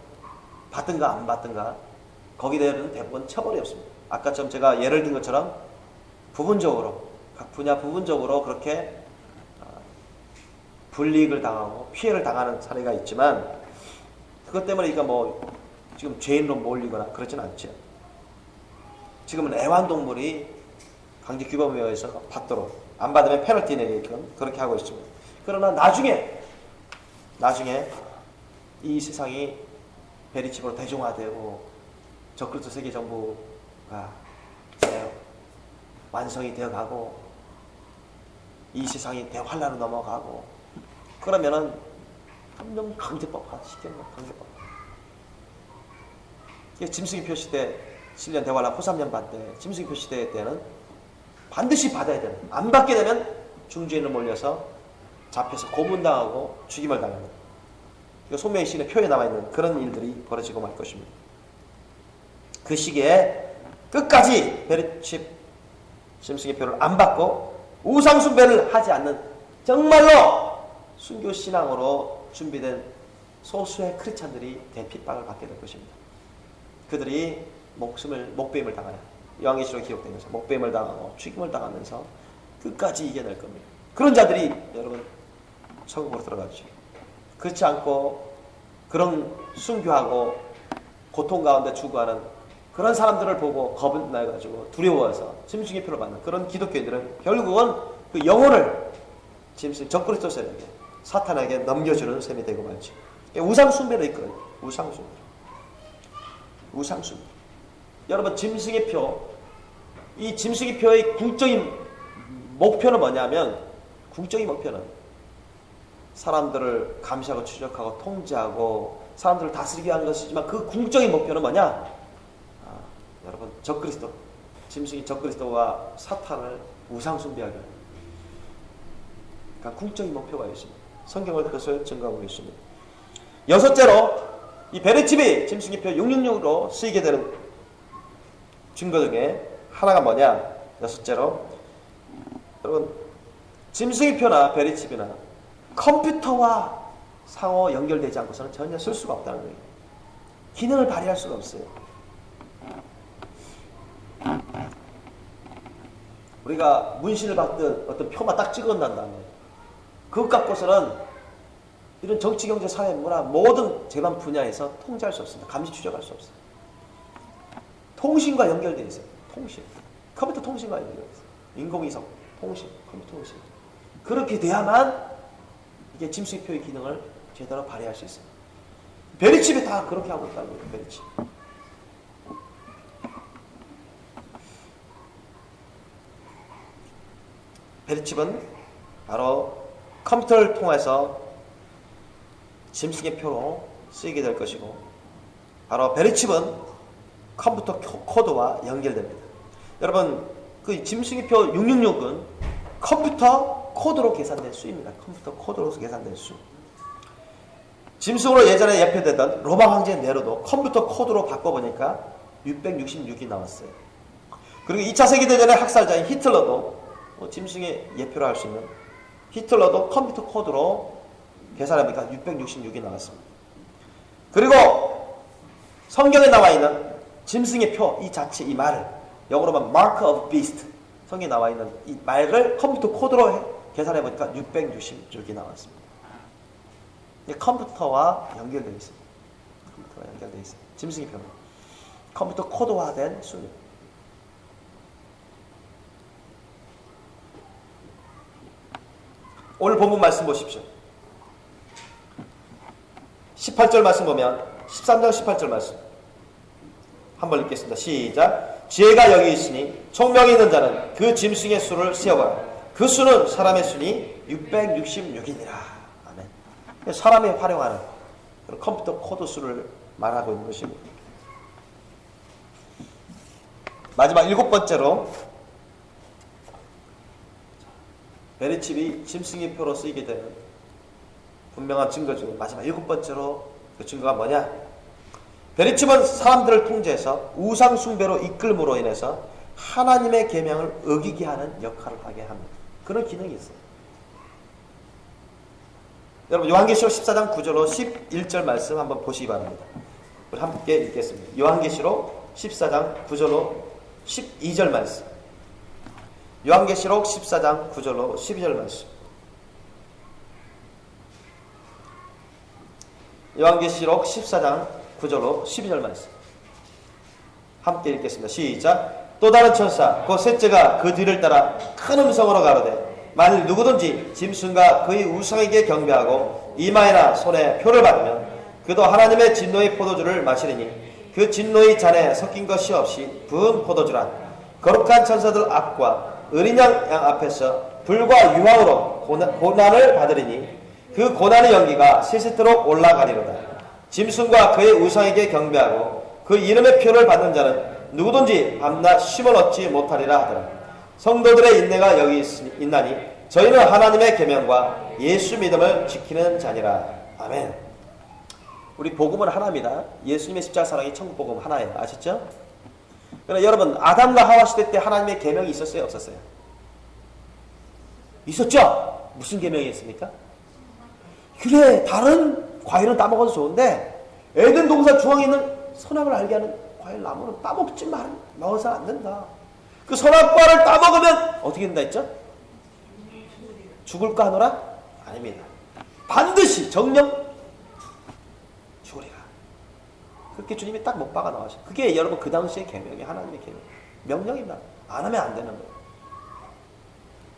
Speaker 2: 받든가 안 받든가 거기에 대한 대부분 처벌이 없습니다. 아까처럼 제가 예를 든 것처럼 부분적으로 각 분야 부분적으로 그렇게 불이익을 당하고 피해를 당하는 사례가 있지만 그것 때문에 이거 뭐 지금 죄인으로 몰리거나 그러진 않죠. 지금은 애완동물이 강제 규범에 의해서 받도록 안 받으면 페널티 내게끔 그렇게 하고 있습니다. 그러나 나중에 이 세상이 베리칩으로 대중화되고 저크리스도 세계 정부가 완성이 되어가고 이 세상이 대환란으로 넘어가고 그러면은 점점 강제법화 시키는 거예요. 강제법. 짐승이 표시대 7년 대환란 호삼년 반대 짐승이 표시대 때는 반드시 받아야 되는. 안 받게 되면 중죄인을 몰려서 잡혀서 고문당하고 죽임을 당합니다. 소명의 신의 표에 남아있는 그런 일들이 벌어지고 말 것입니다. 그 시기에 끝까지 베리칩 짐승의 표를 안 받고 우상숭배를 하지 않는 정말로 순교신앙으로 준비된 소수의 크리스찬들이 대핍박을 받게 될 것입니다. 그들이 목배임을 당하여 요한계시록에 기록되면서 목배임을 당하고 죽임을 당하면서 끝까지 이겨낼 겁니다. 그런 자들이 여러분 천국으로 들어가죠. 그렇지 않고 그런 순교하고 고통 가운데 추구하는 그런 사람들을 보고 겁을 나가지고 두려워해서 짐승의 표를 받는 그런 기독교인들은 결국은 그 영혼을 적그리스도 세력에 사탄에게 넘겨주는 셈이 되고 말죠. 우상 숭배로 이끌어요. 우상 숭배. 우상 숭배. 여러분 짐승의 표, 이 짐승의 표의 궁적인 목표는 뭐냐면, 궁적인 목표는 사람들을 감시하고 추적하고 통제하고 사람들을 다스리게 하는 것이지만 그 궁적인 목표는 뭐냐? 여러분 적그리스도, 짐승이 적그리스도와 사탄을 우상 숭배하게 합니다. 그러니까 궁적인 목표가 있습니다. 성경을 그것을 증거하고 있습니다. 여섯째로 이 베레칩이 짐승의 표 666으로 쓰이게 되는 증거 중에 하나가 뭐냐? 여섯째로 여러분 짐승의 표나 베레칩이나 컴퓨터와 상호 연결되지 않고서는 전혀 쓸 수가 없다는 거예요. 기능을 발휘할 수가 없어요. 우리가 문신을 받든 어떤 표만 딱 찍어낸다는 거예요. 그것 갖고서는 이런 정치, 경제, 사회, 문화 모든 재반 분야에서 통제할 수 없습니다. 감시, 추적할 수 없어요. 통신과 연결되어 있어요. 통신. 컴퓨터 통신과 연결되어 있어요. 인공위성, 통신, 컴퓨터 통신. 그렇게 돼야만 이게 짐승의 표의 기능을 제대로 발휘할 수 있어요. 베리칩이 다 그렇게 하고 있다는 거예요. 베리칩. 베리칩은 바로 컴퓨터를 통해서 짐승의 표로 쓰이게 될 것이고, 바로 베리칩은 컴퓨터 코드와 연결됩니다. 여러분 그 짐승의 표 666은 컴퓨터 코드로 계산된 수입니다. 컴퓨터 코드로서 계산된 수. 짐승으로 예전에 예표되던 로마 황제 네로도 컴퓨터 코드로 바꿔보니까 666이 나왔어요. 그리고 2차 세계대전의 학살자인 히틀러도 짐승의 예표로 할 수 있는 히틀러도 컴퓨터 코드로 계산해보니까 666이 나왔습니다. 그리고 성경에 나와 있는 짐승의 표 이 자체 이 말을 영어로만 Mark of Beast 성경에 나와 있는 이 말을 컴퓨터 코드로 계산해보니까 666이 나왔습니다. 컴퓨터와 연결되어 있습니다. 컴퓨터와 연결되어 있습니다. 짐승의 표는 컴퓨터 코드화된 수입니다. 오늘 본문 말씀 보십시오. 18절 말씀 보면 13장 18절 말씀 한번 읽겠습니다. 시작. 지혜가 여기 있으니 총명이 있는 자는 그 짐승의 수를 세어봐라. 그 수는 사람의 수니 666이니라. 아멘. 사람이 활용하는 그런 컴퓨터 코드 수를 말하고 있는 것입니다. 마지막 7번째로 베리칩이 짐승의 표로 쓰이게 되는 분명한 증거 중 마지막 7번째로 그 증거가 뭐냐? 베리칩은 사람들을 통제해서 우상 숭배로 이끌므로 인해서 하나님의 계명을 어기게 하는 역할을 하게 합니다. 그런 기능이 있어요. 여러분 요한계시록 14장 9절로 11절 말씀 한번 보시기 바랍니다. 우리 함께 읽겠습니다. 요한계시록 14장 9절로 12절 말씀. 요한계시록 14장 9절로 12절 말씀. 요한계시록 14장 9절로 12절 말씀. 함께 읽겠습니다. 시작. 또 다른 천사 곧 셋째가 그 뒤를 따라 큰 음성으로 가로되 만일 누구든지 짐승과 그의 우상에게 경배하고 이마에나 손에 표를 받으면 그도 하나님의 진노의 포도주를 마시리니 그 진노의 잔에 섞인 것이 없이 부은 포도주란 거룩한 천사들 앞과 어린 양 앞에서 불과 유황으로 고난을 받으리니 그 고난의 연기가 세세토록 올라가리로다. 짐승과 그의 우상에게 경배하고 그 이름의 표를 받는 자는 누구든지 밤낮 쉼을 얻지 못하리라 하더라. 성도들의 인내가 여기 있나니 저희는 하나님의 계명과 예수 믿음을 지키는 자니라. 아멘. 우리 복음은 하나입니다. 예수님의 십자가 사랑이 천국 복음 하나예요. 아시죠? 그러나 여러분 아담과 하와 시대 때 하나님의 계명이 있었어요? 없었어요? 있었죠? 무슨 계명이 있습니까? 그래 다른 과일은 따먹어도 좋은데 에덴 동산 중앙에 있는 선악을 알게 하는 과일 나무는 따먹지 말아서 안 된다. 그 선악과를 따먹으면 어떻게 된다 했죠? 죽을까 하노라? 아닙니다. 반드시 정령 죽으리라. 그렇게 주님이 딱 못 박아 나가셔. 그게 여러분 그 당시의 계명이 하나님의 계명. 명령입니다. 안 하면 안 되는 거예요.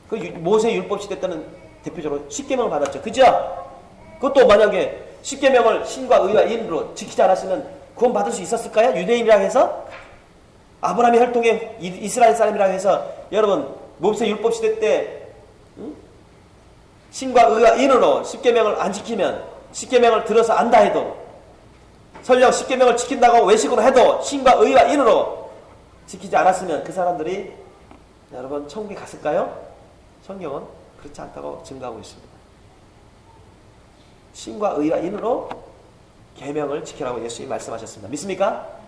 Speaker 2: 그 모세 율법 시대 때는 대표적으로 십계명을 받았죠. 그죠? 그것도 만약에 십계명을 신과 의와 인으로 지키지 않았으면 구원 받을 수 있었을까요? 유대인이라고 해서 아브라함의 혈통의 이스라엘 사람이라고 해서 여러분 모세 율법 시대 때 신과 의와 인으로 십계명을 안 지키면 십계명을 들어서 안다 해도 설령 십계명을 지킨다고 외식으로 해도 신과 의와 인으로 지키지 않았으면 그 사람들이 여러분 천국에 갔을까요? 성경은 그렇지 않다고 증거하고 있습니다. 신과 의와 인으로 계명을 지키라고 예수님이 말씀하셨습니다. 믿습니까?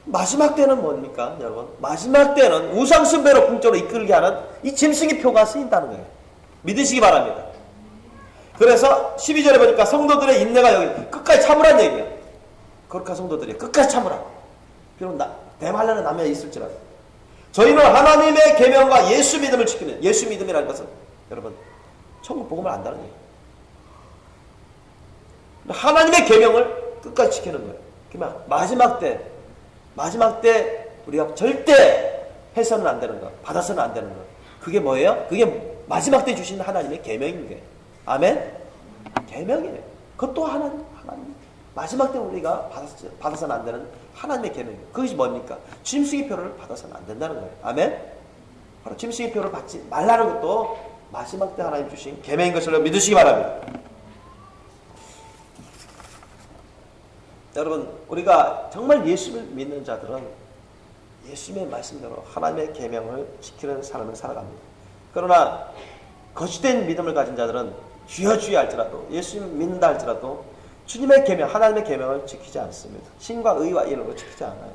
Speaker 2: 마지막 때는 뭡니까 여러분? 마지막 때는 우상숭배로 궁적으로 이끌게 하는 이 짐승의 표가 쓰인다는 거예요. 믿으시기 바랍니다. 그래서 12절에 보니까 성도들의 인내가 여기 끝까지 참으라는 얘기예요. 거룩한 성도들이 끝까지 참으라. 비록 대말라는 남녀 있을지라도 저희는 하나님의 계명과 예수 믿음을 지키는, 예수 믿음이라는 것은 여러분 천국 복음을 안다는 얘기예요. 하나님의 계명을 끝까지 지키는 거예요. 그러면 마지막 때 우리가 절대 해서는 안 되는 것, 받아서는 안 되는 것. 그게 뭐예요? 그게 마지막 때 주신 하나님의 계명인 거예요. 아멘? 계명이에요. 그것도 하나님. 마지막 때 우리가 받아서는 안 되는 하나님의 계명이에요. 그것이 뭡니까? 짐승의 표를 받아서는 안 된다는 거예요. 아멘? 바로 짐승의 표를 받지 말라는 것도 마지막 때 하나님 주신 계명인 것을 믿으시기 바랍니다. 여러분, 우리가 정말 예수를 믿는 자들은 예수님의 말씀대로 하나님의 계명을 지키는 삶을 살아갑니다. 그러나 거짓된 믿음을 가진 자들은 주여 주여 할지라도 예수님 믿는다 할지라도 주님의 계명, 하나님의 계명을 지키지 않습니다. 신과 의와 인으로 지키지 않아요.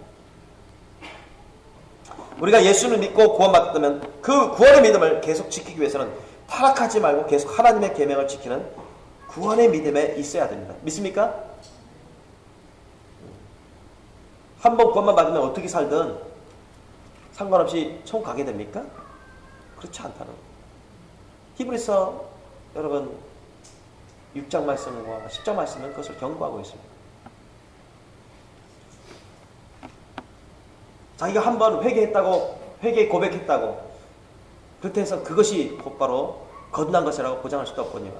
Speaker 2: 우리가 예수를 믿고 구원받으면 그 구원의 믿음을 계속 지키기 위해서는 타락하지 말고 계속 하나님의 계명을 지키는 구원의 믿음에 있어야 됩니다. 믿습니까? 한번 구원만 받으면 어떻게 살든 상관없이 천국 가게 됩니까? 그렇지 않다는 거예요. 히브리서 여러분 6장 말씀과 10장 말씀은 그것을 경고하고 있습니다. 자기가 한번 회개 고백했다고 그렇게 해서 그것이 곧바로 거듭난 것이라고 보장할 수도 없거니와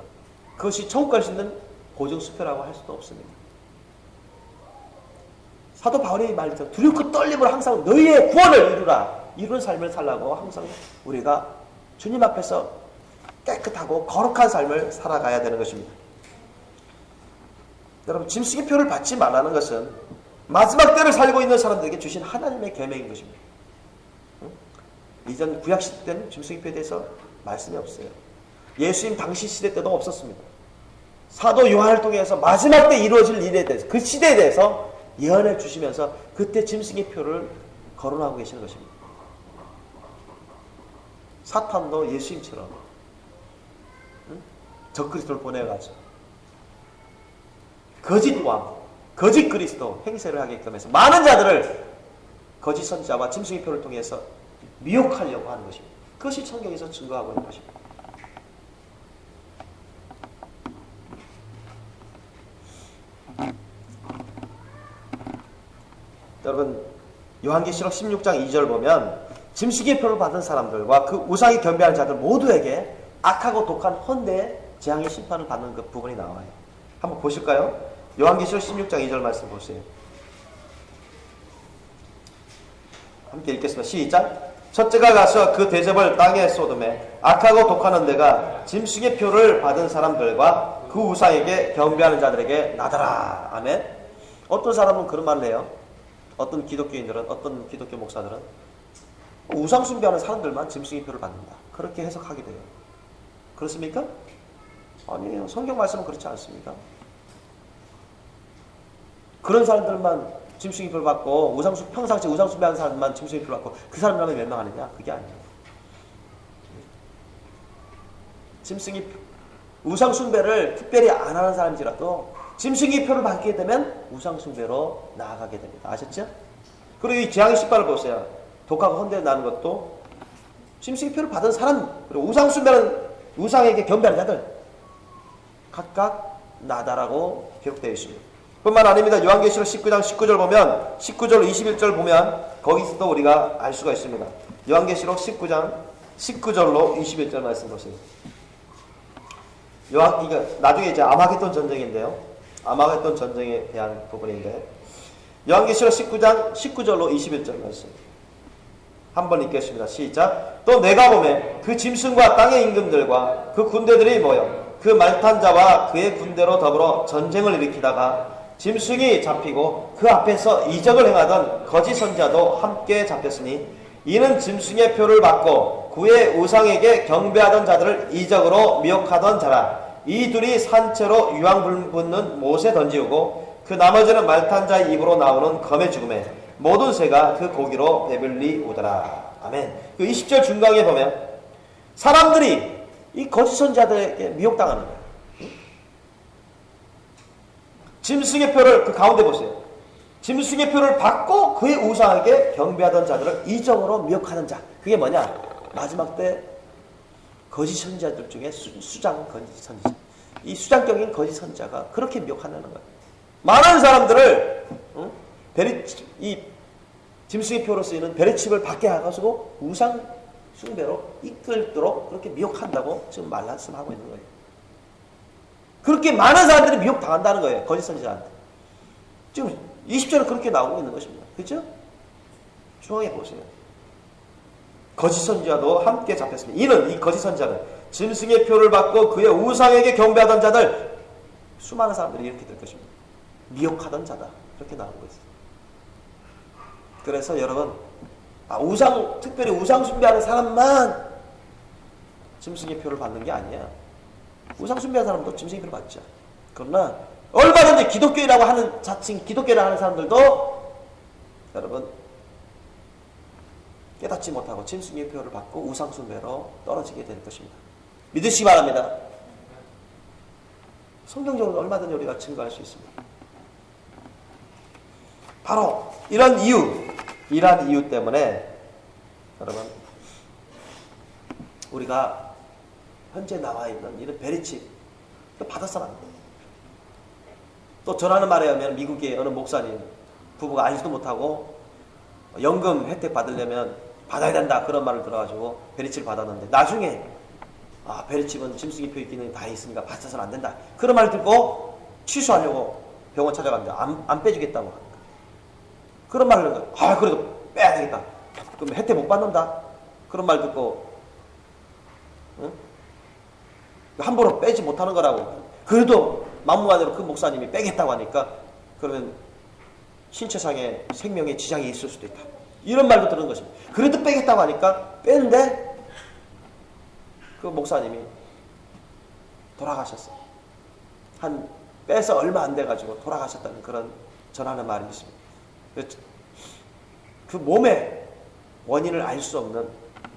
Speaker 2: 그것이 천국 갈 수 있는 보증수표라고 할 수도 없습니다. 사도 바울이 말했죠. 두렵고 떨림으로 항상 너희의 구원을 이루는 삶을 살라고 항상 우리가 주님 앞에서 깨끗하고 거룩한 삶을 살아가야 되는 것입니다. 여러분, 짐승의 표를 받지 말라는 것은 마지막 때를 살고 있는 사람들에게 주신 하나님의 계명인 것입니다. 이전 구약 시대 때는 짐승의 표에 대해서 말씀이 없어요. 예수님 당시 시대 때도 없었습니다. 사도 요한을 통해서 마지막 때 이루어질 일에 대해서 그 시대에 대해서 예언을 주시면서 그때 짐승의 표를 거론하고 계시는 것입니다. 사탄도 예수님처럼 적그리스도를 보내가지고 거짓 왕, 거짓 그리스도 행세를 하게끔 해서 많은 자들을 거짓 선지자와 짐승의 표를 통해서 미혹하려고 하는 것입니다. 그것이 성경에서 증거하고 있는 것입니다. 여러분, 요한계시록 16장 2절 보면 짐승의 표를 받은 사람들과 그 우상에 경배하는 자들 모두에게 악하고 독한 헌대의 재앙의 심판을 받는 그 부분이 나와요. 한번 보실까요? 요한계시록 16장 2절 말씀 보세요. 함께 읽겠습니다. 시작. 첫째가 가서 그 대접을 땅에 쏟음에 악하고 독한 헌대가 짐승의 표를 받은 사람들과 그 우상에게 경배하는 자들에게 나더라. 아멘. 어떤 사람은 그런 말을 해요. 어떤 기독교인들은, 어떤 기독교 목사들은 우상 숭배하는 사람들만 짐승의 표를 받는다. 그렇게 해석하게 돼요. 그렇습니까? 아니에요. 성경 말씀은 그렇지 않습니다. 그런 사람들만 짐승의 표를 받고 평상시 우상 숭배하는 사람만 짐승의 표를 받고 그 사람들만 멸망하느냐? 그게 아니에요. 우상 숭배를 특별히 안 하는 사람이라도 짐승의 표를 받게 되면 우상 숭배로 나아가게 됩니다. 아셨죠? 그리고 이 재앙의 심판을 보세요. 독하고 헌대를 나는 것도 짐승의 표를 받은 사람, 그리고 우상숭배는 우상에게 경배하는 자들 각각 나다라고 기록되어 있습니다. 뿐만 아닙니다. 요한계시록 19장 19절 보면 19절 21절 보면 거기서도 우리가 알 수가 있습니다. 요한계시록 19장 19절로 21절 말씀 보세요. 이거 나중에 이제 아마겟돈 전쟁인데요. 아마겟돈 전쟁에 대한 부분인데 요한계시록 19장 19절로 21절 말씀 한번 읽겠습니다. 시작. 또 내가 보매 그 짐승과 땅의 임금들과 그 군대들이 모여 그 말탄 자와 그의 군대로 더불어 전쟁을 일으키다가 짐승이 잡히고 그 앞에서 이적을 행하던 거짓 선지자도 함께 잡혔으니 이는 짐승의 표를 받고 그의 우상에게 경배하던 자들을 이적으로 미혹하던 자라. 이 둘이 산채로 유황불 붙는 못에 던지우고 그 나머지는 말탄 자의 입으로 나오는 검의 죽음에 모든 새가 그 고기로 배불리 오더라. 아멘. 그 20절 중간에 보면 사람들이 이 거짓 선지자들에게 미혹당하는 거예요. 짐승의 표를 그 가운데 보세요. 짐승의 표를 받고 그의 우상에게 경배하던 자들을 이적으로 미혹하는 자. 그게 뭐냐? 마지막 때 거짓 선지자들 중에 수장 거짓 선지자. 이 수장격인 거짓 선지자가 그렇게 미혹하는 거예요. 많은 사람들을 이 짐승의 표로 쓰이는 베레칩을 받게 해가지고 우상 숭배로 이끌도록 그렇게 미혹한다고 지금 말씀하고 있는 거예요. 그렇게 많은 사람들이 미혹당한다는 거예요. 거짓 선지자한테. 지금 20절은 그렇게 나오고 있는 것입니다. 그렇죠? 중앙에 보세요. 거짓 선지자도 함께 잡혔습니다. 이는 이 거짓 선지자는 짐승의 표를 받고 그의 우상에게 경배하던 자들 수많은 사람들이 이렇게 될 것입니다. 미혹하던 자다. 그렇게 나오고 있어요. 그래서 여러분 특별히 우상 숭배하는 사람만 짐승의 표를 받는 게 아니야. 우상 숭배하는 사람도 짐승의 표를 받죠. 그러나 얼마든지 기독교인이라고 하는 자칭 기독교인이라고 하는 사람들도 여러분 깨닫지 못하고 짐승의 표를 받고 우상 숭배로 떨어지게 될 것입니다. 믿으시기 바랍니다. 성경적으로 얼마든지 우리가 증거할 수 있습니다. 바로 이런 이유 때문에 여러분 우리가 현재 나와 있는 이런 베리칩 받아서는 안 돼요. 또 전하는 말에 의하면 미국의 어느 목사님 부부가 알지도 못하고 연금 혜택 받으려면 받아야 된다 그런 말을 들어가지고 베리칩을 받았는데 나중에 베리칩은 짐승의 표 기능이 다 있으니까 받아서는 안 된다 그런 말을 듣고 취소하려고 병원 찾아갔는데 안 빼주겠다고 하는 거예요. 그런 말을 듣고 그래도 빼야 되겠다. 그럼 혜택 못 받는다. 그런 말 듣고 함부로 빼지 못하는 거라고. 그래도 막무가내로 그 목사님이 빼겠다고 하니까 그러면 신체상의 생명에 지장이 있을 수도 있다. 이런 말도 들은 것입니다. 그래도 빼겠다고 하니까 뺐는데 그 목사님이 돌아가셨어요. 빼서 얼마 안 돼가지고 돌아가셨다는 그런 전하는 말이 있습니다. 그 몸의 원인을 알 수 없는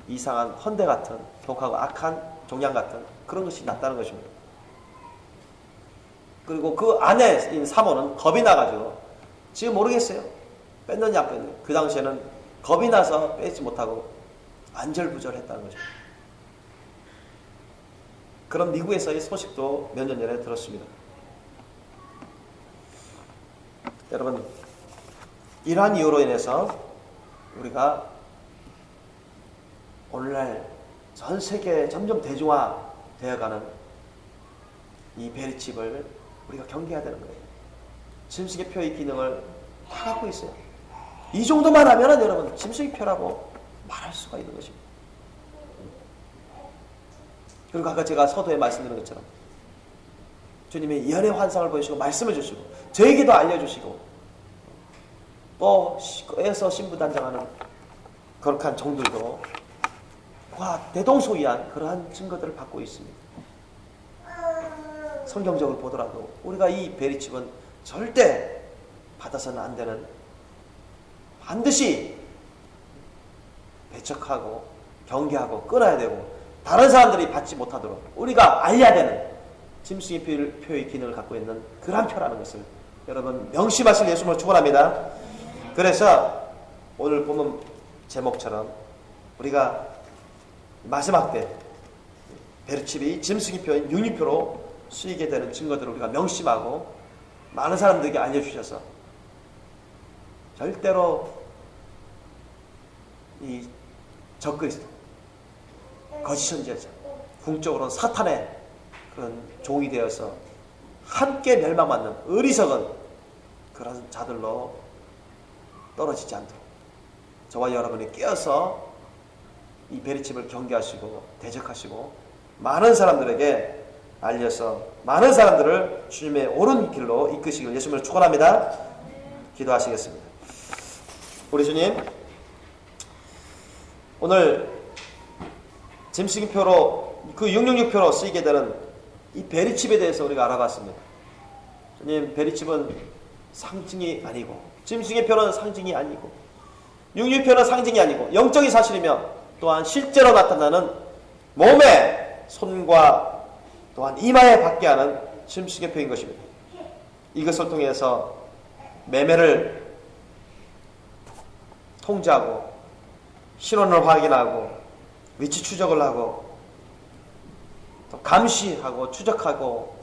Speaker 2: 이상한 헌대 같은 독하고 악한 종양 같은 그런 것이 났다는 것입니다. 그리고 그 안에 있는 사모는 겁이 나가지고 지금 모르겠어요. 뺐느냐 안 뺐느냐. 그 당시에는 겁이 나서 빼지 못하고 안절부절했다는 거죠. 그런 미국에서의 소식도 몇 년 전에 들었습니다. 여러분 이러한 이유로 인해서 우리가 오늘날 전 세계에 점점 대중화되어가는 이 베리칩을 우리가 경계해야 되는 거예요. 짐승의 표의 기능을 다 갖고 있어요. 이 정도만 하면은 여러분 짐승의 표라고 말할 수가 있는 것입니다. 그리고 아까 제가 서두에 말씀드린 것처럼 주님의 예언의 환상을 보여주시고 말씀을 주시고 저에게도 알려주시고 또 에서 신부단장하는 거룩한 종들도 대동소이한 그러한 증거들을 받고 있습니다. 성경적으로 보더라도 우리가 이 베리칩은 절대 받아서는 안 되는 반드시 배척하고 경계하고 끊어야 되고 다른 사람들이 받지 못하도록 우리가 알려야 되는 짐승의 표의 기능을 갖고 있는 그러한 표라는 것을 여러분 명심하실 예수님을 축원합니다. 그래서 오늘 보면 제목처럼 우리가 마지막 때 베르칩이 짐승이표인 육류표로 쓰이게 되는 증거들을 우리가 명심하고 많은 사람들에게 알려주셔서 절대로 이 적그리스도, 거짓 선지자, 궁적으로는 사탄의 그런 종이 되어서 함께 멸망받는 어리석은 그런 자들로 떨어지지 않도록 저와 여러분이 깨어서 이 베리칩을 경계하시고 대적하시고 많은 사람들에게 알려서 많은 사람들을 주님의 옳은 길로 이끄시길 예수님을 축원합니다. 기도하시겠습니다. 우리 주님, 오늘 짐승표로 그 666표로 쓰이게 되는 이 베리칩에 대해서 우리가 알아봤습니다. 주님, 베리칩은 상징이 아니고 짐승의 표는 상징이 아니고 666표는 상징이 아니고 영적인 사실이며 또한 실제로 나타나는 몸에 손과 또한 이마에 받게 하는 짐승의 표인 것입니다. 이것을 통해서 매매를 통제하고 신원을 확인하고 위치 추적을 하고 또 감시하고 추적하고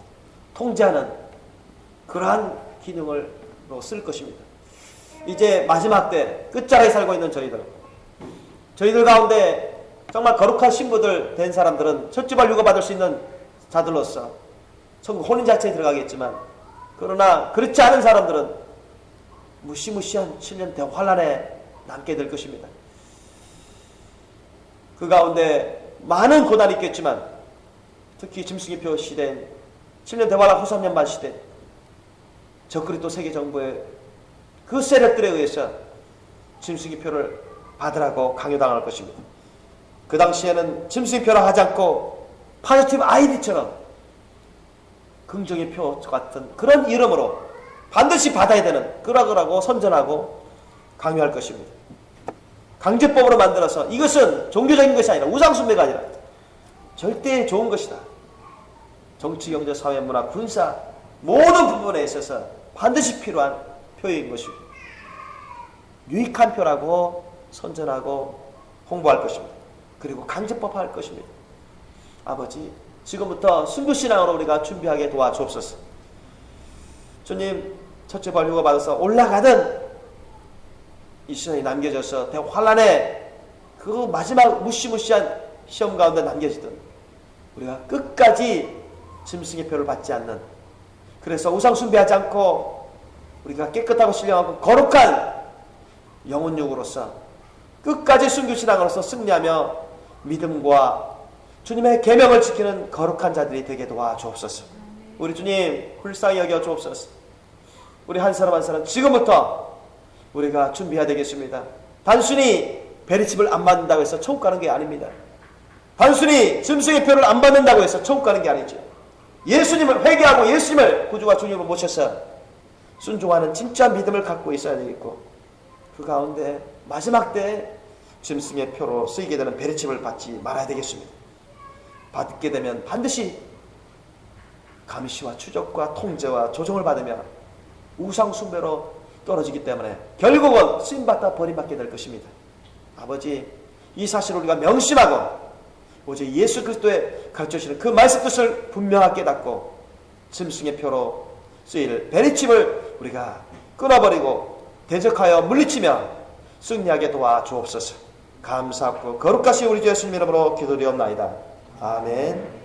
Speaker 2: 통제하는 그러한 기능으로 쓸 것입니다. 이제 마지막 때 끝자락에 살고 있는 저희들 가운데 정말 거룩한 신부들 된 사람들은 첫집을 유고받을 수 있는 자들로서 천국 혼인 자체에 들어가겠지만, 그러나 그렇지 않은 사람들은 무시무시한 7년 대환란에 남게 될 것입니다. 그 가운데 많은 고난이 있겠지만, 특히 짐승의표 시대인 7년 대환란 후 3년 반 시대, 적그리스도 세계 정부의 그 세력들에 의해서 짐승의표를 받으라고 강요당할 것입니다. 그 당시에는 짐승의표를 하지 않고 파지티브 아이디처럼 긍정의 표 같은 그런 이름으로 반드시 받아야 되는 그러라고 선전하고 강요할 것입니다. 강제법으로 만들어서 이것은 종교적인 것이 아니라 우상숭배가 아니라 절대 좋은 것이다. 정치, 경제, 사회, 문화, 군사 모든 부분에 있어서 반드시 필요한 표인 것이고 유익한 표라고 선전하고 홍보할 것입니다. 그리고 강제법화할 것입니다. 아버지, 지금부터 순교신앙으로 우리가 준비하게 도와주옵소서. 주님, 첫째 발육을 받아서 올라가던 이 시간이 남겨져서 대환란의 그 마지막 무시무시한 시험 가운데 남겨지던 우리가 끝까지 짐승의 표를 받지 않는, 그래서 우상 숭배하지 않고 우리가 깨끗하고 신령하고 거룩한 영혼육으로서 끝까지 순교신앙으로서 승리하며 믿음과 주님의 계명을 지키는 거룩한 자들이 되게 도와주옵소서. 우리 주님 불쌍히 여겨 주옵소서. 우리 한 사람 한 사람 지금부터 우리가 준비해야 되겠습니다. 단순히 베리칩을 안 받는다고 해서 천국 가는 게 아닙니다. 단순히 짐승의 표를 안 받는다고 해서 천국 가는 게 아니죠. 예수님을 회개하고 예수님을 구주와 주님으로 모셔서 순종하는 진짜 믿음을 갖고 있어야 되겠고, 그 가운데 마지막 때 짐승의 표로 쓰이게 되는 베리칩을 받지 말아야 되겠습니다. 받게 되면 반드시 감시와 추적과 통제와 조종을 받으며 우상숭배로 떨어지기 때문에 결국은 쓰임받다 버림받게 될 것입니다. 아버지, 이 사실을 우리가 명심하고 오직 예수 그리스도의 가르쳐주시는 그 말씀 뜻을 분명하게 깨닫고 짐승의 표로 쓰일 베리칩을 우리가 끊어버리고 대적하여 물리치며 승리하게 도와주옵소서. 감사하고 거룩하신 우리 주 예수님 이름으로 기도드리옵나이다. 아멘.